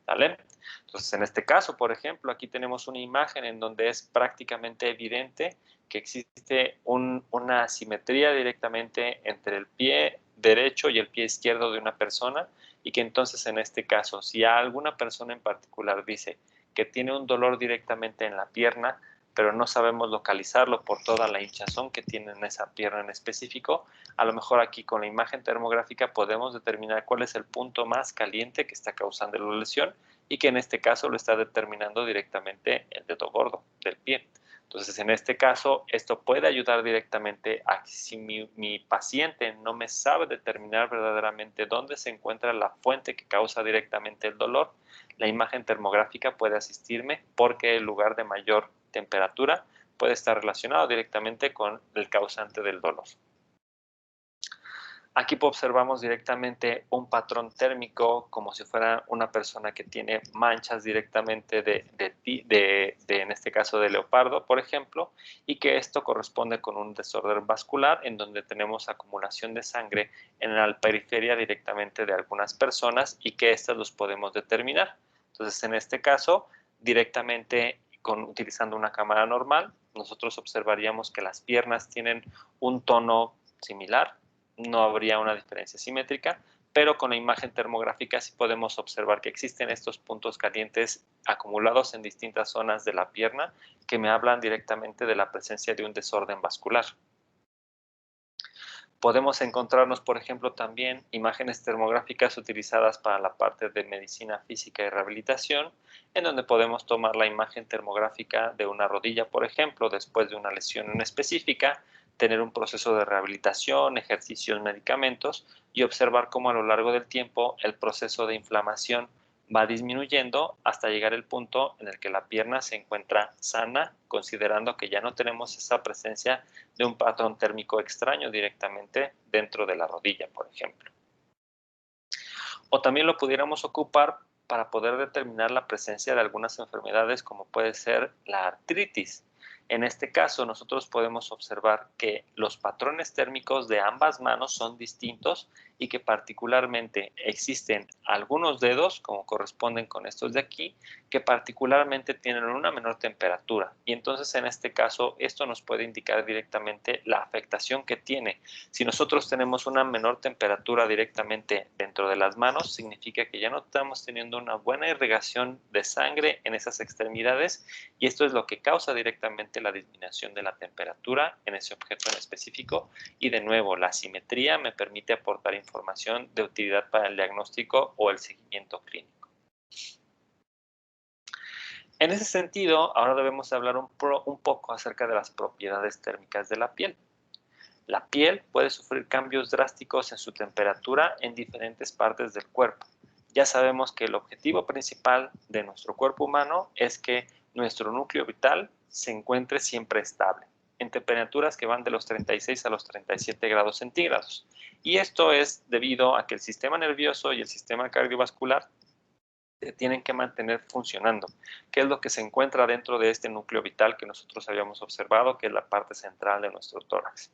¿Vale? Entonces, en este caso, por ejemplo, aquí tenemos una imagen en donde es prácticamente evidente que existe una asimetría directamente entre el pie derecho y el pie izquierdo de una persona y que entonces en este caso, si alguna persona en particular dice que tiene un dolor directamente en la pierna, pero no sabemos localizarlo por toda la hinchazón que tiene en esa pierna en específico, a lo mejor aquí con la imagen termográfica podemos determinar cuál es el punto más caliente que está causando la lesión y que en este caso lo está determinando directamente el dedo gordo del pie. Entonces, en este caso, esto puede ayudar directamente a que si mi paciente no me sabe determinar verdaderamente dónde se encuentra la fuente que causa directamente el dolor, la imagen termográfica puede asistirme porque el lugar de mayor temperatura puede estar relacionado directamente con el causante del dolor. Aquí observamos directamente un patrón térmico como si fuera una persona que tiene manchas directamente en este caso de leopardo, por ejemplo, y que esto corresponde con un desorden vascular en donde tenemos acumulación de sangre en la periferia directamente de algunas personas y que estas los podemos determinar. Entonces, en este caso, directamente utilizando una cámara normal, nosotros observaríamos que las piernas tienen un tono similar, no habría una diferencia simétrica, pero con la imagen termográfica sí podemos observar que existen estos puntos calientes acumulados en distintas zonas de la pierna que me hablan directamente de la presencia de un desorden vascular. Podemos encontrarnos, por ejemplo, también imágenes termográficas utilizadas para la parte de medicina física y rehabilitación, en donde podemos tomar la imagen termográfica de una rodilla, por ejemplo, después de una lesión en específica, tener un proceso de rehabilitación, ejercicios, medicamentos y observar cómo a lo largo del tiempo el proceso de inflamación va disminuyendo hasta llegar el punto en el que la pierna se encuentra sana, considerando que ya no tenemos esa presencia de un patrón térmico extraño directamente dentro de la rodilla, por ejemplo. O también lo pudiéramos ocupar para poder determinar la presencia de algunas enfermedades como puede ser la artritis. En este caso, nosotros podemos observar que los patrones térmicos de ambas manos son distintos y que particularmente existen algunos dedos, como corresponden con estos de aquí, que particularmente tienen una menor temperatura. Y entonces, en este caso, esto nos puede indicar directamente la afectación que tiene. Si nosotros tenemos una menor temperatura directamente dentro de las manos, significa que ya no estamos teniendo una buena irrigación de sangre en esas extremidades y esto es lo que causa directamente la disminución de la temperatura en ese objeto en específico. Y de nuevo, la asimetría me permite aportar información de utilidad para el diagnóstico o el seguimiento clínico. En ese sentido, ahora debemos hablar un poco acerca de las propiedades térmicas de la piel. La piel puede sufrir cambios drásticos en su temperatura en diferentes partes del cuerpo. Ya sabemos que el objetivo principal de nuestro cuerpo humano es que nuestro núcleo vital se encuentre siempre estable, en temperaturas que van de los 36 a los 37 grados centígrados. Y esto es debido a que el sistema nervioso y el sistema cardiovascular se tienen que mantener funcionando. ¿Qué es lo que se encuentra dentro de este núcleo vital que nosotros habíamos observado, que es la parte central de nuestro tórax?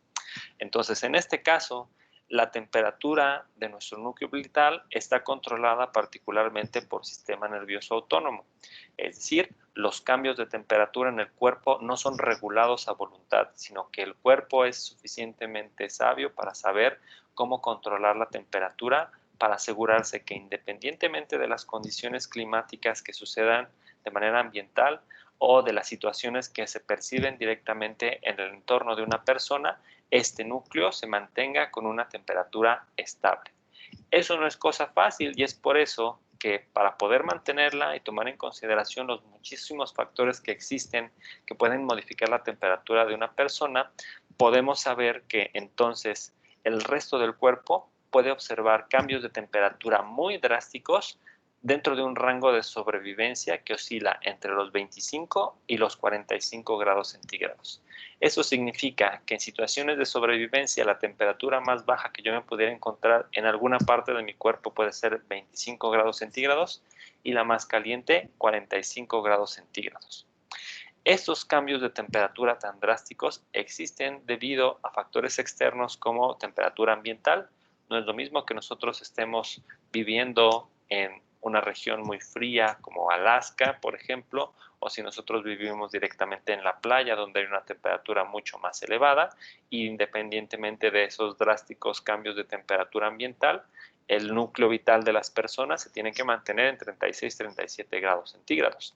Entonces, en este caso, la temperatura de nuestro núcleo vital está controlada particularmente por sistema nervioso autónomo. Es decir, los cambios de temperatura en el cuerpo no son regulados a voluntad, sino que el cuerpo es suficientemente sabio para saber cómo controlar la temperatura, para asegurarse que independientemente de las condiciones climáticas que sucedan de manera ambiental o de las situaciones que se perciben directamente en el entorno de una persona, este núcleo se mantenga con una temperatura estable. Eso no es cosa fácil y es por eso que para poder mantenerla y tomar en consideración los muchísimos factores que existen que pueden modificar la temperatura de una persona, podemos saber que entonces el resto del cuerpo puede observar cambios de temperatura muy drásticos dentro de un rango de sobrevivencia que oscila entre los 25 y los 45 grados centígrados. Eso significa que en situaciones de sobrevivencia la temperatura más baja que yo me pudiera encontrar en alguna parte de mi cuerpo puede ser 25 grados centígrados y la más caliente 45 grados centígrados. Estos cambios de temperatura tan drásticos existen debido a factores externos como temperatura ambiental. No es lo mismo que nosotros estemos viviendo en una región muy fría como Alaska, por ejemplo, o si nosotros vivimos directamente en la playa donde hay una temperatura mucho más elevada, y independientemente de esos drásticos cambios de temperatura ambiental, el núcleo vital de las personas se tiene que mantener en 36 y 37 grados centígrados.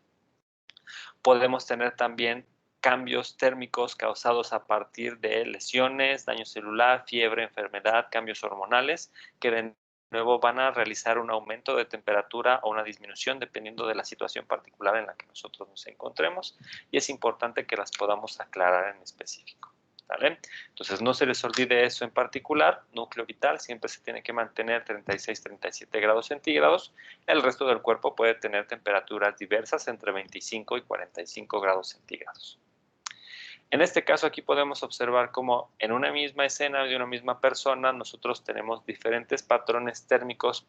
Podemos tener también cambios térmicos causados a partir de lesiones, daño celular, fiebre, enfermedad, cambios hormonales, que de nuevo van a realizar un aumento de temperatura o una disminución dependiendo de la situación particular en la que nosotros nos encontremos, y es importante que las podamos aclarar en específico. ¿Vale? Entonces no se les olvide eso en particular. Núcleo vital siempre se tiene que mantener 36-37 grados centígrados. El resto del cuerpo puede tener temperaturas diversas entre 25 y 45 grados centígrados. En este caso aquí podemos observar cómo en una misma escena de una misma persona nosotros tenemos diferentes patrones térmicos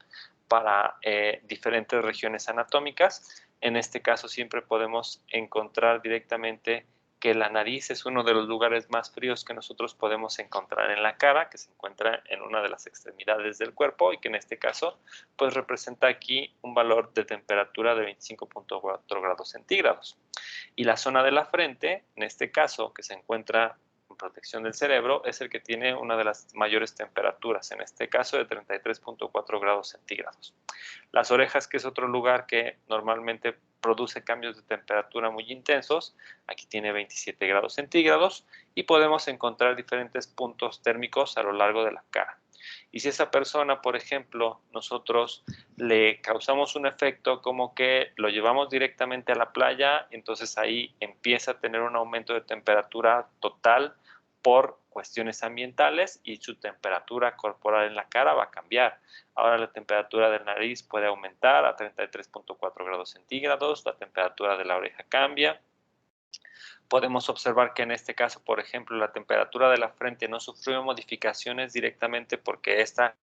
para diferentes regiones anatómicas. En este caso siempre podemos encontrar directamente que la nariz es uno de los lugares más fríos que nosotros podemos encontrar en la cara, que se encuentra en una de las extremidades del cuerpo y que en este caso pues representa aquí un valor de temperatura de 25.4 grados centígrados. Y la zona de la frente, en este caso, que se encuentra en protección del cerebro, es el que tiene una de las mayores temperaturas, en este caso de 33.4 grados centígrados. Las orejas, que es otro lugar que normalmente produce cambios de temperatura muy intensos, aquí tiene 27 grados centígrados y podemos encontrar diferentes puntos térmicos a lo largo de la cara. Y si esa persona, por ejemplo, nosotros le causamos un efecto como que lo llevamos directamente a la playa, entonces ahí empieza a tener un aumento de temperatura total por cuestiones ambientales y su temperatura corporal en la cara va a cambiar. Ahora la temperatura de la nariz puede aumentar a 33.4 grados centígrados, la temperatura de la oreja cambia. Podemos observar que en este caso, por ejemplo, la temperatura de la frente no sufrió modificaciones directamente porque esta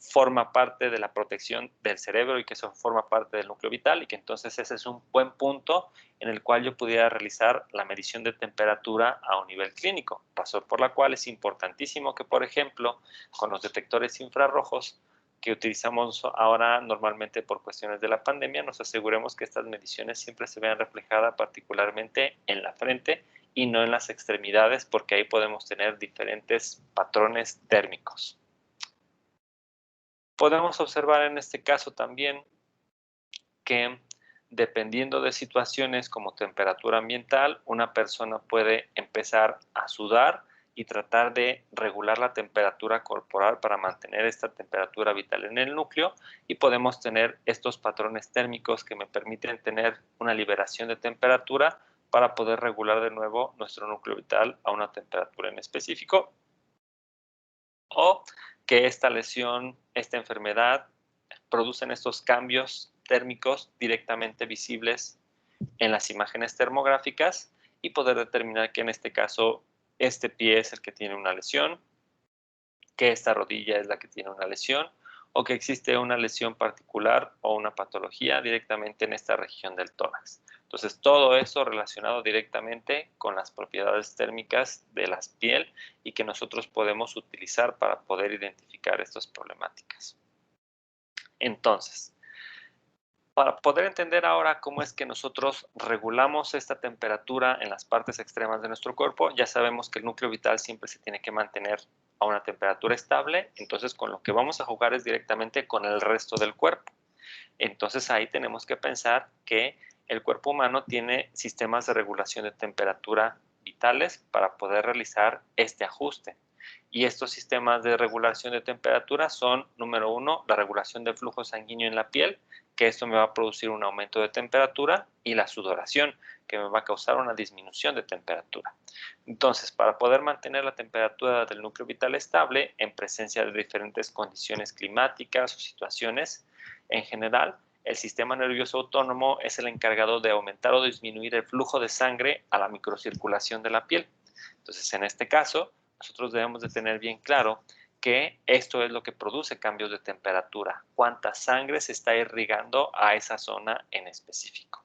forma parte de la protección del cerebro y que eso forma parte del núcleo vital y que entonces ese es un buen punto en el cual yo pudiera realizar la medición de temperatura a un nivel clínico, razón por la cual es importantísimo que, por ejemplo, con los detectores infrarrojos que utilizamos ahora normalmente por cuestiones de la pandemia, nos aseguremos que estas mediciones siempre se vean reflejadas particularmente en la frente y no en las extremidades, porque ahí podemos tener diferentes patrones térmicos. Podemos observar en este caso también que dependiendo de situaciones como temperatura ambiental, una persona puede empezar a sudar y tratar de regular la temperatura corporal para mantener esta temperatura vital en el núcleo, y podemos tener estos patrones térmicos que me permiten tener una liberación de temperatura para poder regular de nuevo nuestro núcleo vital a una temperatura en específico, o que esta lesión, esta enfermedad, producen estos cambios térmicos directamente visibles en las imágenes termográficas y poder determinar que en este caso este pie es el que tiene una lesión, que esta rodilla es la que tiene una lesión, o que existe una lesión particular o una patología directamente en esta región del tórax. Entonces, todo eso relacionado directamente con las propiedades térmicas de la piel y que nosotros podemos utilizar para poder identificar estas problemáticas. Entonces, para poder entender ahora cómo es que nosotros regulamos esta temperatura en las partes extremas de nuestro cuerpo, ya sabemos que el núcleo vital siempre se tiene que mantener a una temperatura estable, entonces con lo que vamos a jugar es directamente con el resto del cuerpo. Entonces ahí tenemos que pensar que el cuerpo humano tiene sistemas de regulación de temperatura vitales para poder realizar este ajuste. Y estos sistemas de regulación de temperatura son, número uno, la regulación del flujo sanguíneo en la piel, que esto me va a producir un aumento de temperatura, y la sudoración, que me va a causar una disminución de temperatura. Entonces, para poder mantener la temperatura del núcleo vital estable en presencia de diferentes condiciones climáticas o situaciones, en general, el sistema nervioso autónomo es el encargado de aumentar o disminuir el flujo de sangre a la microcirculación de la piel. Entonces, en este caso, nosotros debemos de tener bien claro que esto es lo que produce cambios de temperatura, cuánta sangre se está irrigando a esa zona en específico.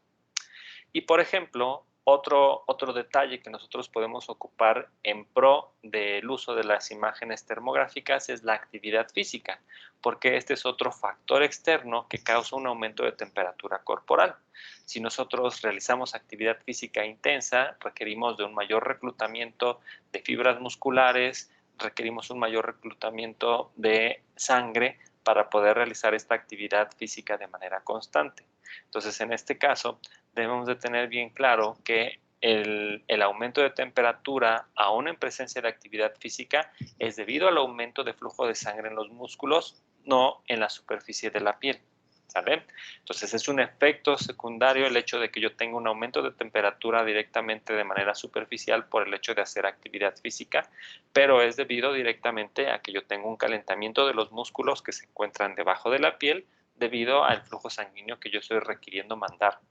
Y por ejemplo, otro detalle que nosotros podemos ocupar en pro del uso de las imágenes termográficas es la actividad física, porque este es otro factor externo que causa un aumento de temperatura corporal. Si nosotros realizamos actividad física intensa, requerimos de un mayor reclutamiento de fibras musculares, requerimos un mayor reclutamiento de sangre para poder realizar esta actividad física de manera constante. Entonces, en este caso, debemos de tener bien claro que el aumento de temperatura, aún en presencia de actividad física, es debido al aumento de flujo de sangre en los músculos, no en la superficie de la piel. ¿Sale? Entonces es un efecto secundario el hecho de que yo tenga un aumento de temperatura directamente de manera superficial por el hecho de hacer actividad física, pero es debido directamente a que yo tengo un calentamiento de los músculos que se encuentran debajo de la piel debido al flujo sanguíneo que yo estoy requiriendo mandar.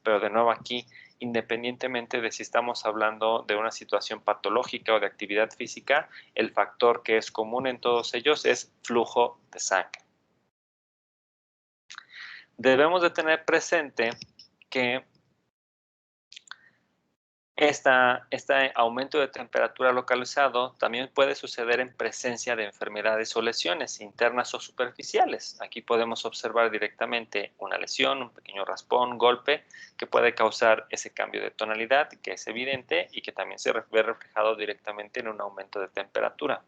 Pero de nuevo aquí, independientemente de si estamos hablando de una situación patológica o de actividad física, el factor que es común en todos ellos es flujo de sangre. Debemos de tener presente que este aumento de temperatura localizado también puede suceder en presencia de enfermedades o lesiones internas o superficiales. Aquí podemos observar directamente una lesión, un pequeño raspón, golpe, que puede causar ese cambio de tonalidad, que es evidente y que también se ve reflejado directamente en un aumento de temperatura.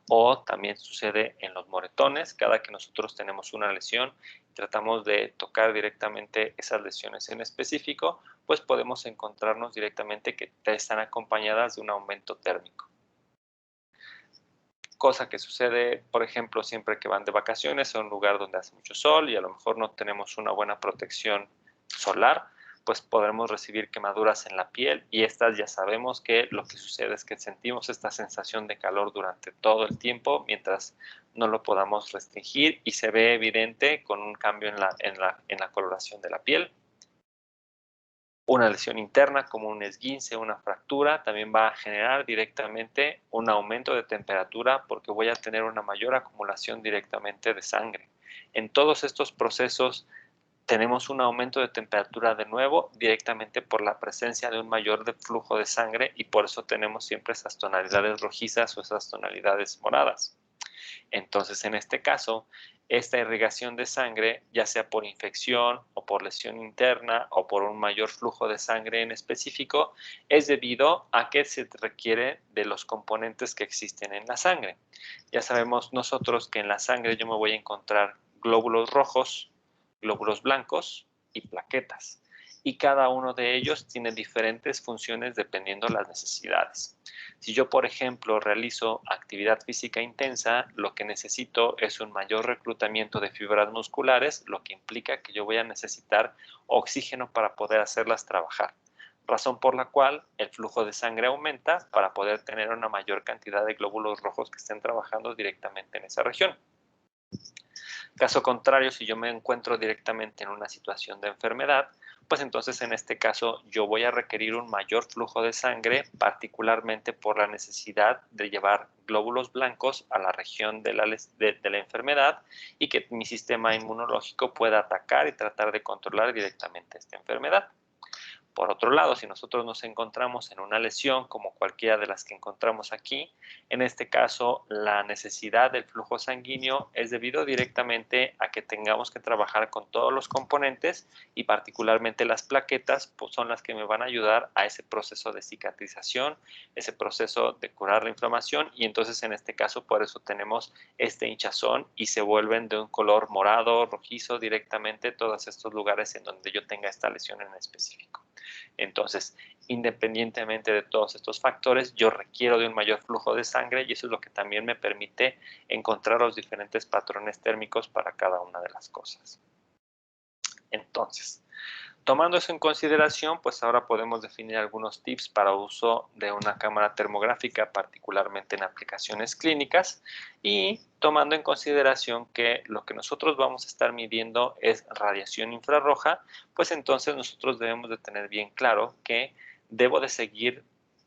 O también sucede en los moretones, cada que nosotros tenemos una lesión y tratamos de tocar directamente esas lesiones en específico, pues podemos encontrarnos directamente que están acompañadas de un aumento térmico. Cosa que sucede, por ejemplo, siempre que van de vacaciones a un lugar donde hace mucho sol y a lo mejor no tenemos una buena protección solar, pues podremos recibir quemaduras en la piel y estas ya sabemos que lo que sucede es que sentimos esta sensación de calor durante todo el tiempo mientras no lo podamos restringir y se ve evidente con un cambio en la coloración de la piel. Una lesión interna como un esguince, una fractura, también va a generar directamente un aumento de temperatura porque voy a tener una mayor acumulación directamente de sangre. En todos estos procesos tenemos un aumento de temperatura de nuevo directamente por la presencia de un mayor flujo de sangre y por eso tenemos siempre esas tonalidades rojizas o esas tonalidades moradas. Entonces, en este caso, esta irrigación de sangre, ya sea por infección o por lesión interna o por un mayor flujo de sangre en específico, es debido a que se requiere de los componentes que existen en la sangre. Ya sabemos nosotros que en la sangre yo me voy a encontrar glóbulos rojos, glóbulos blancos y plaquetas. Y cada uno de ellos tiene diferentes funciones dependiendo de las necesidades. Si yo, por ejemplo, realizo actividad física intensa, lo que necesito es un mayor reclutamiento de fibras musculares, lo que implica que yo voy a necesitar oxígeno para poder hacerlas trabajar. Razón por la cual el flujo de sangre aumenta para poder tener una mayor cantidad de glóbulos rojos que estén trabajando directamente en esa región. Caso contrario, si yo me encuentro directamente en una situación de enfermedad, pues entonces en este caso yo voy a requerir un mayor flujo de sangre, particularmente por la necesidad de llevar glóbulos blancos a la región de la enfermedad y que mi sistema inmunológico pueda atacar y tratar de controlar directamente esta enfermedad. Por otro lado, si nosotros nos encontramos en una lesión como cualquiera de las que encontramos aquí, en este caso la necesidad del flujo sanguíneo es debido directamente a que tengamos que trabajar con todos los componentes y particularmente las plaquetas pues son las que me van a ayudar a ese proceso de cicatrización, ese proceso de curar la inflamación y entonces en este caso por eso tenemos este hinchazón y se vuelven de un color morado, rojizo directamente todos estos lugares en donde yo tenga esta lesión en específico. Entonces, independientemente de todos estos factores, yo requiero de un mayor flujo de sangre y eso es lo que también me permite encontrar los diferentes patrones térmicos para cada una de las cosas. Entonces, tomando eso en consideración, pues ahora podemos definir algunos tips para uso de una cámara termográfica, particularmente en aplicaciones clínicas, y tomando en consideración que lo que nosotros vamos a estar midiendo es radiación infrarroja, pues entonces nosotros debemos de tener bien claro que debo de seguir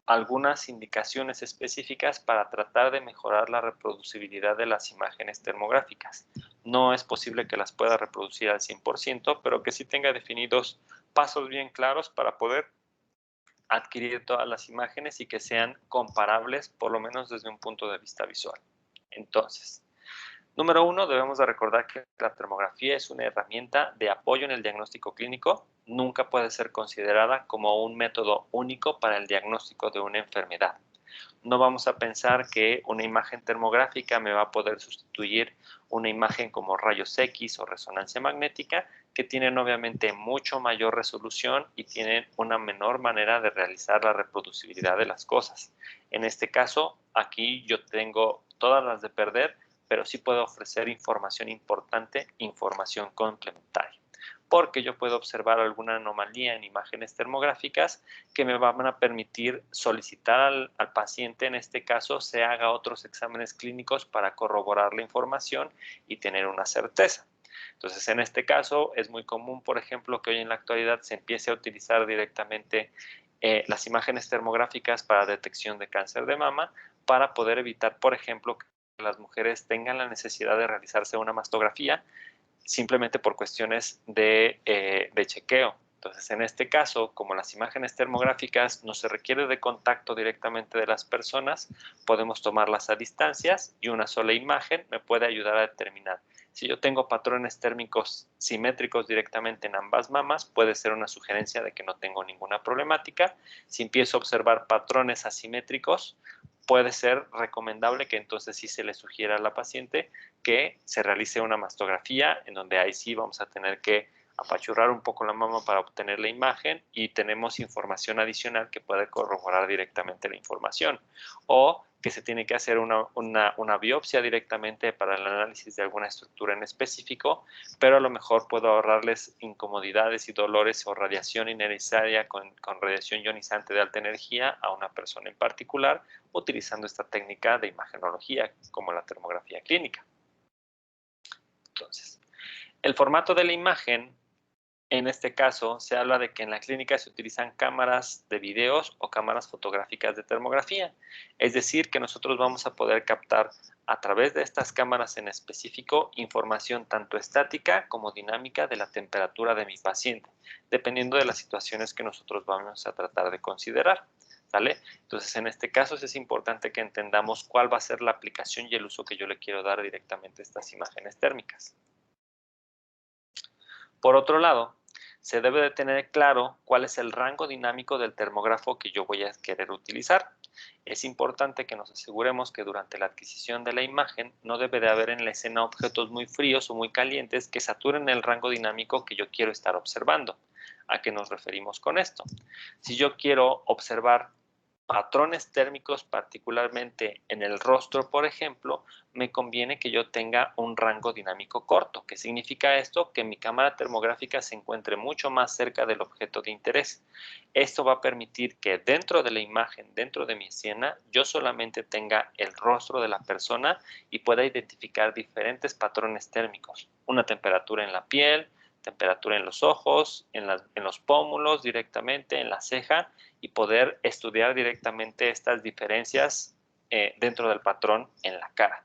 algunas indicaciones específicas para tratar de mejorar la reproducibilidad de las imágenes termográficas. No es posible que las pueda reproducir al 100%, pero que sí tenga definidos pasos bien claros para poder adquirir todas las imágenes y que sean comparables, por lo menos desde un punto de vista visual. Entonces, número 1, debemos de recordar que la termografía es una herramienta de apoyo en el diagnóstico clínico, nunca puede ser considerada como un método único para el diagnóstico de una enfermedad. No vamos a pensar que una imagen termográfica me va a poder sustituir una imagen como rayos X o resonancia magnética, que tienen obviamente mucho mayor resolución y tienen una menor manera de realizar la reproducibilidad de las cosas. En este caso, aquí yo tengo todas las de perder, pero sí puedo ofrecer información importante, información complementaria, porque yo puedo observar alguna anomalía en imágenes termográficas que me van a permitir solicitar al paciente, en este caso, se haga otros exámenes clínicos para corroborar la información y tener una certeza. Entonces, en este caso, es muy común, por ejemplo, que hoy en la actualidad se empiece a utilizar directamente las imágenes termográficas para detección de cáncer de mama para poder evitar, por ejemplo, que las mujeres tengan la necesidad de realizarse una mastografía simplemente por cuestiones de chequeo. Entonces, en este caso, como las imágenes termográficas no se requiere de contacto directamente de las personas, podemos tomarlas a distancias y una sola imagen me puede ayudar a determinar. Si yo tengo patrones térmicos simétricos directamente en ambas mamas, puede ser una sugerencia de que no tengo ninguna problemática. Si empiezo a observar patrones asimétricos, puede ser recomendable que entonces sí se le sugiera a la paciente que se realice una mastografía, en donde ahí sí vamos a tener que apachurrar un poco la mama para obtener la imagen y tenemos información adicional que puede corroborar directamente la información. O que se tiene que hacer una biopsia directamente para el análisis de alguna estructura en específico, pero a lo mejor puedo ahorrarles incomodidades y dolores o radiación innecesaria con radiación ionizante de alta energía a una persona en particular, utilizando esta técnica de imagenología como la termografía clínica. Entonces, el formato de la imagen, en este caso, se habla de que en la clínica se utilizan cámaras de videos o cámaras fotográficas de termografía. Es decir, que nosotros vamos a poder captar a través de estas cámaras en específico información tanto estática como dinámica de la temperatura de mi paciente, dependiendo de las situaciones que nosotros vamos a tratar de considerar. ¿Sale? Entonces, en este caso es importante que entendamos cuál va a ser la aplicación y el uso que yo le quiero dar directamente a estas imágenes térmicas. Por otro lado, se debe de tener claro cuál es el rango dinámico del termógrafo que yo voy a querer utilizar. Es importante que nos aseguremos que durante la adquisición de la imagen no debe de haber en la escena objetos muy fríos o muy calientes que saturen el rango dinámico que yo quiero estar observando. ¿A qué nos referimos con esto? Si yo quiero observar patrones térmicos, particularmente en el rostro, por ejemplo, me conviene que yo tenga un rango dinámico corto. ¿Qué significa esto? Que mi cámara termográfica se encuentre mucho más cerca del objeto de interés. Esto va a permitir que dentro de la imagen, dentro de mi escena, yo solamente tenga el rostro de la persona y pueda identificar diferentes patrones térmicos. Una temperatura en la piel, temperatura en los ojos, en los pómulos directamente, en la ceja, y poder estudiar directamente estas diferencias dentro del patrón en la cara.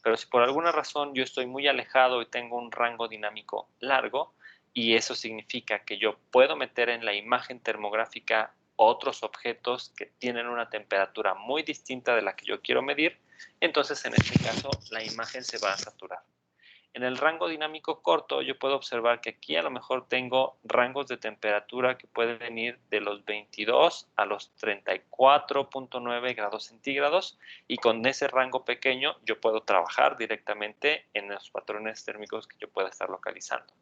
Pero si por alguna razón yo estoy muy alejado y tengo un rango dinámico largo, y eso significa que yo puedo meter en la imagen termográfica otros objetos que tienen una temperatura muy distinta de la que yo quiero medir, entonces en este caso la imagen se va a saturar. En el rango dinámico corto yo puedo observar que aquí a lo mejor tengo rangos de temperatura que pueden ir de los 22 a los 34.9 grados centígrados, y con ese rango pequeño yo puedo trabajar directamente en los patrones térmicos que yo pueda estar localizando.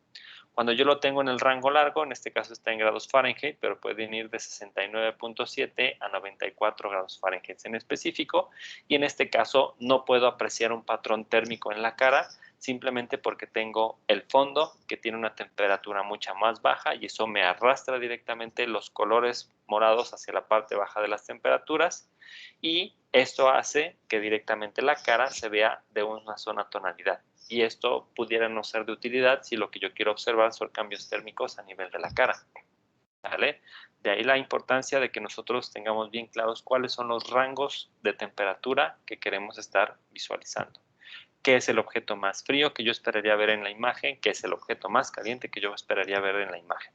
Cuando yo lo tengo en el rango largo, en este caso está en grados Fahrenheit, pero pueden ir de 69.7 a 94 grados Fahrenheit en específico, y en este caso no puedo apreciar un patrón térmico en la cara, simplemente porque tengo el fondo que tiene una temperatura mucho más baja, y eso me arrastra directamente los colores morados hacia la parte baja de las temperaturas, y esto hace que directamente la cara se vea de una sola tonalidad. Y esto pudiera no ser de utilidad si lo que yo quiero observar son cambios térmicos a nivel de la cara. ¿Vale? De ahí la importancia de que nosotros tengamos bien claros cuáles son los rangos de temperatura que queremos estar visualizando. ¿Qué es el objeto más frío que yo esperaría ver en la imagen? ¿Qué es el objeto más caliente que yo esperaría ver en la imagen?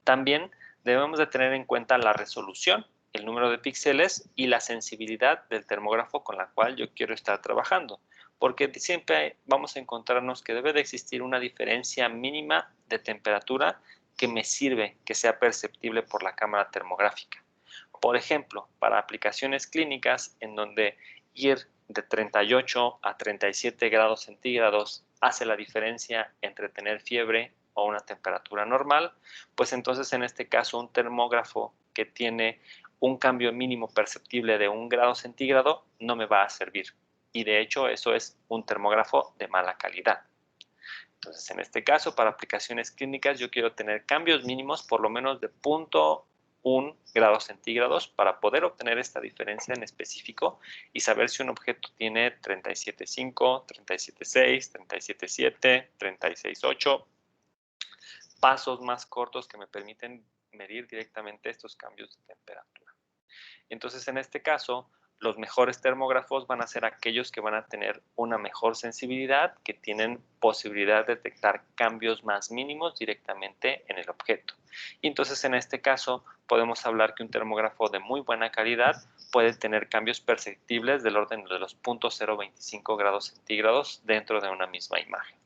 También debemos de tener en cuenta la resolución, el número de píxeles y la sensibilidad del termógrafo con la cual yo quiero estar trabajando, porque siempre vamos a encontrarnos que debe de existir una diferencia mínima de temperatura que me sirve, que sea perceptible por la cámara termográfica. Por ejemplo, para aplicaciones clínicas en donde ir de 38 a 37 grados centígrados hace la diferencia entre tener fiebre o una temperatura normal, pues entonces en este caso un termógrafo que tiene un cambio mínimo perceptible de 1 grado centígrado no me va a servir. Y de hecho eso es un termógrafo de mala calidad. Entonces en este caso para aplicaciones clínicas yo quiero tener cambios mínimos por lo menos de 0.1 grados centígrados para poder obtener esta diferencia en específico y saber si un objeto tiene 37.5, 37.6, 37.7, 36.8, pasos más cortos que me permiten medir directamente estos cambios de temperatura. Entonces, en este caso, los mejores termógrafos van a ser aquellos que van a tener una mejor sensibilidad, que tienen posibilidad de detectar cambios más mínimos directamente en el objeto. Y entonces, en este caso, podemos hablar que un termógrafo de muy buena calidad puede tener cambios perceptibles del orden de los 0.025 grados centígrados dentro de una misma imagen.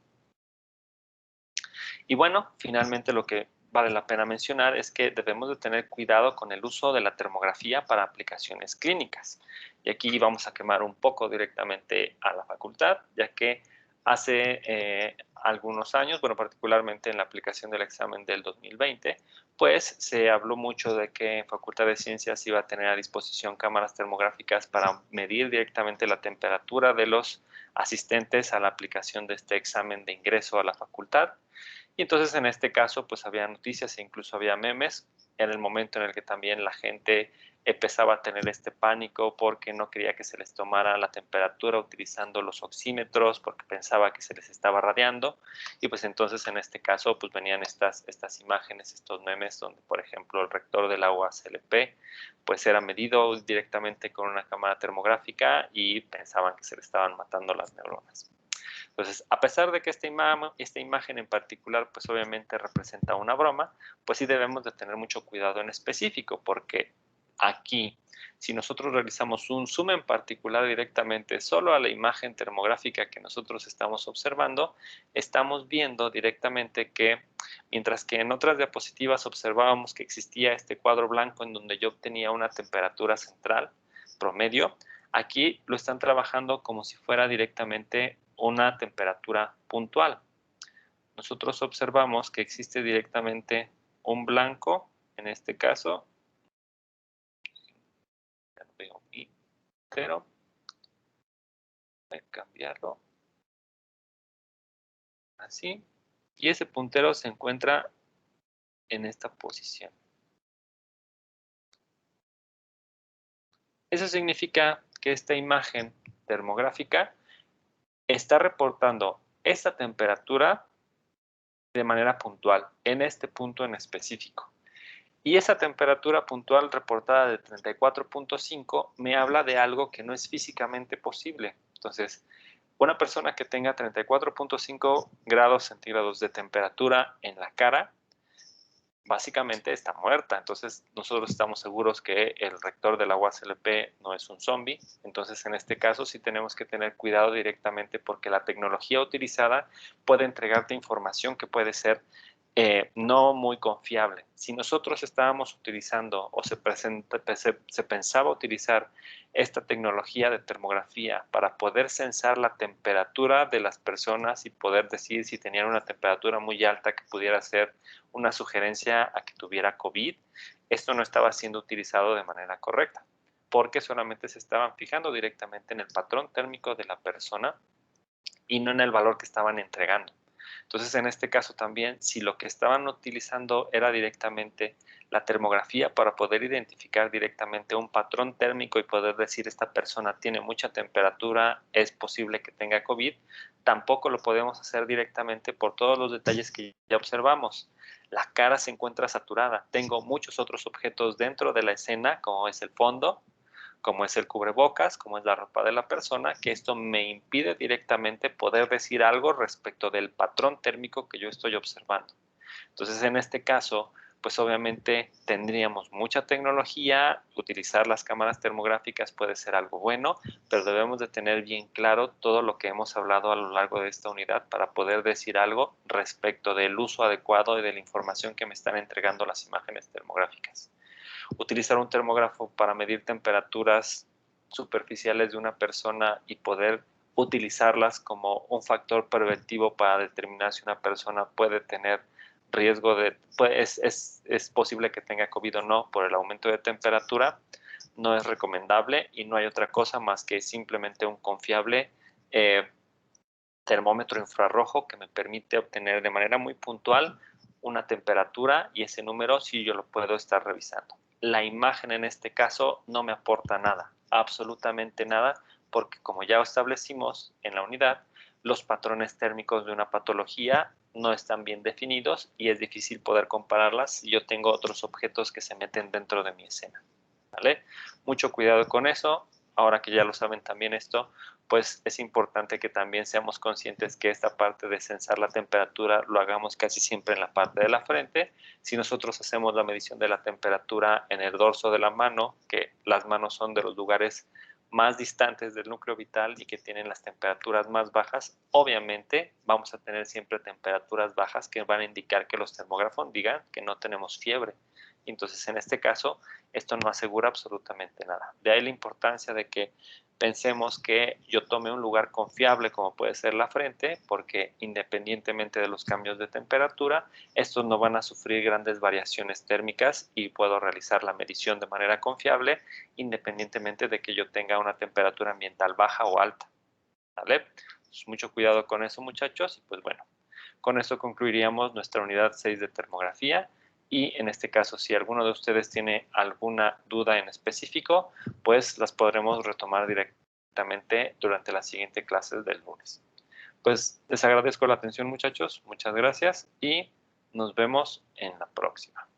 Y bueno, finalmente lo que vale la pena mencionar es que debemos de tener cuidado con el uso de la termografía para aplicaciones clínicas. Y aquí vamos a quemar un poco directamente a la facultad, ya que hace algunos años, bueno, particularmente en la aplicación del examen del 2020, pues se habló mucho de que en Facultad de Ciencias iba a tener a disposición cámaras termográficas para medir directamente la temperatura de los asistentes a la aplicación de este examen de ingreso a la facultad. Y entonces en este caso pues había noticias e incluso había memes en el momento en el que también la gente empezaba a tener este pánico porque no quería que se les tomara la temperatura utilizando los oxímetros porque pensaba que se les estaba radiando, y pues entonces en este caso pues venían estas imágenes, estos memes donde por ejemplo el rector de la UASLP pues era medido directamente con una cámara termográfica y pensaban que se le estaban matando las neuronas. Entonces, a pesar de que esta imagen en particular, pues obviamente representa una broma, pues sí debemos de tener mucho cuidado en específico, porque aquí, si nosotros realizamos un zoom en particular directamente solo a la imagen termográfica que nosotros estamos observando, estamos viendo directamente que, mientras que en otras diapositivas observábamos que existía este cuadro blanco en donde yo obtenía una temperatura central promedio, aquí lo están trabajando como si fuera directamente una temperatura puntual. Nosotros observamos que existe directamente un blanco, en este caso, ya lo veo aquí, pero voy a cambiarlo así, y ese puntero se encuentra en esta posición. Eso significa que esta imagen termográfica está reportando esta temperatura de manera puntual, en este punto en específico. Y esa temperatura puntual reportada de 34.5 me habla de algo que no es físicamente posible. Entonces, una persona que tenga 34.5 grados centígrados de temperatura en la cara, básicamente está muerta. Entonces, nosotros estamos seguros que el rector de la UASLP no es un zombie. Entonces, en este caso, sí tenemos que tener cuidado directamente porque la tecnología utilizada puede entregarte información que puede ser no muy confiable. Si nosotros estábamos utilizando o se pensaba utilizar esta tecnología de termografía para poder censar la temperatura de las personas y poder decir si tenían una temperatura muy alta que pudiera ser una sugerencia a que tuviera COVID, esto no estaba siendo utilizado de manera correcta, porque solamente se estaban fijando directamente en el patrón térmico de la persona y no en el valor que estaban entregando. Entonces, en este caso también, si lo que estaban utilizando era directamente la termografía para poder identificar directamente un patrón térmico y poder decir esta persona tiene mucha temperatura, es posible que tenga COVID, tampoco lo podemos hacer directamente por todos los detalles que ya observamos. La cara se encuentra saturada. Tengo muchos otros objetos dentro de la escena, como es el fondo, como es el cubrebocas, como es la ropa de la persona, que esto me impide directamente poder decir algo respecto del patrón térmico que yo estoy observando. Entonces, en este caso, pues obviamente tendríamos mucha tecnología, utilizar las cámaras termográficas puede ser algo bueno, pero debemos de tener bien claro todo lo que hemos hablado a lo largo de esta unidad para poder decir algo respecto del uso adecuado y de la información que me están entregando las imágenes termográficas. Utilizar un termógrafo para medir temperaturas superficiales de una persona y poder utilizarlas como un factor preventivo para determinar si una persona puede tener riesgo de, pues es posible que tenga COVID o no por el aumento de temperatura, no es recomendable y no hay otra cosa más que simplemente un confiable termómetro infrarrojo que me permite obtener de manera muy puntual una temperatura y ese número sí yo lo puedo estar revisando. La imagen en este caso no me aporta nada, absolutamente nada, porque como ya establecimos en la unidad, los patrones térmicos de una patología no están bien definidos y es difícil poder compararlas si yo tengo otros objetos que se meten dentro de mi escena. ¿Vale? Mucho cuidado con eso. Ahora que ya lo saben también esto, pues es importante que también seamos conscientes que esta parte de censar la temperatura lo hagamos casi siempre en la parte de la frente. Si nosotros hacemos la medición de la temperatura en el dorso de la mano, que las manos son de los lugares más distantes del núcleo vital y que tienen las temperaturas más bajas, obviamente vamos a tener siempre temperaturas bajas que van a indicar que los termógrafos digan que no tenemos fiebre. Entonces, en este caso, esto no asegura absolutamente nada. De ahí la importancia de que pensemos que yo tome un lugar confiable como puede ser la frente, porque independientemente de los cambios de temperatura, estos no van a sufrir grandes variaciones térmicas y puedo realizar la medición de manera confiable independientemente de que yo tenga una temperatura ambiental baja o alta. ¿Vale? Pues mucho cuidado con eso, muchachos, y pues bueno, con eso concluiríamos nuestra unidad 6 de termografía. Y en este caso, si alguno de ustedes tiene alguna duda en específico, pues las podremos retomar directamente durante las siguientes clases del lunes. Pues les agradezco la atención, muchachos. Muchas gracias y nos vemos en la próxima.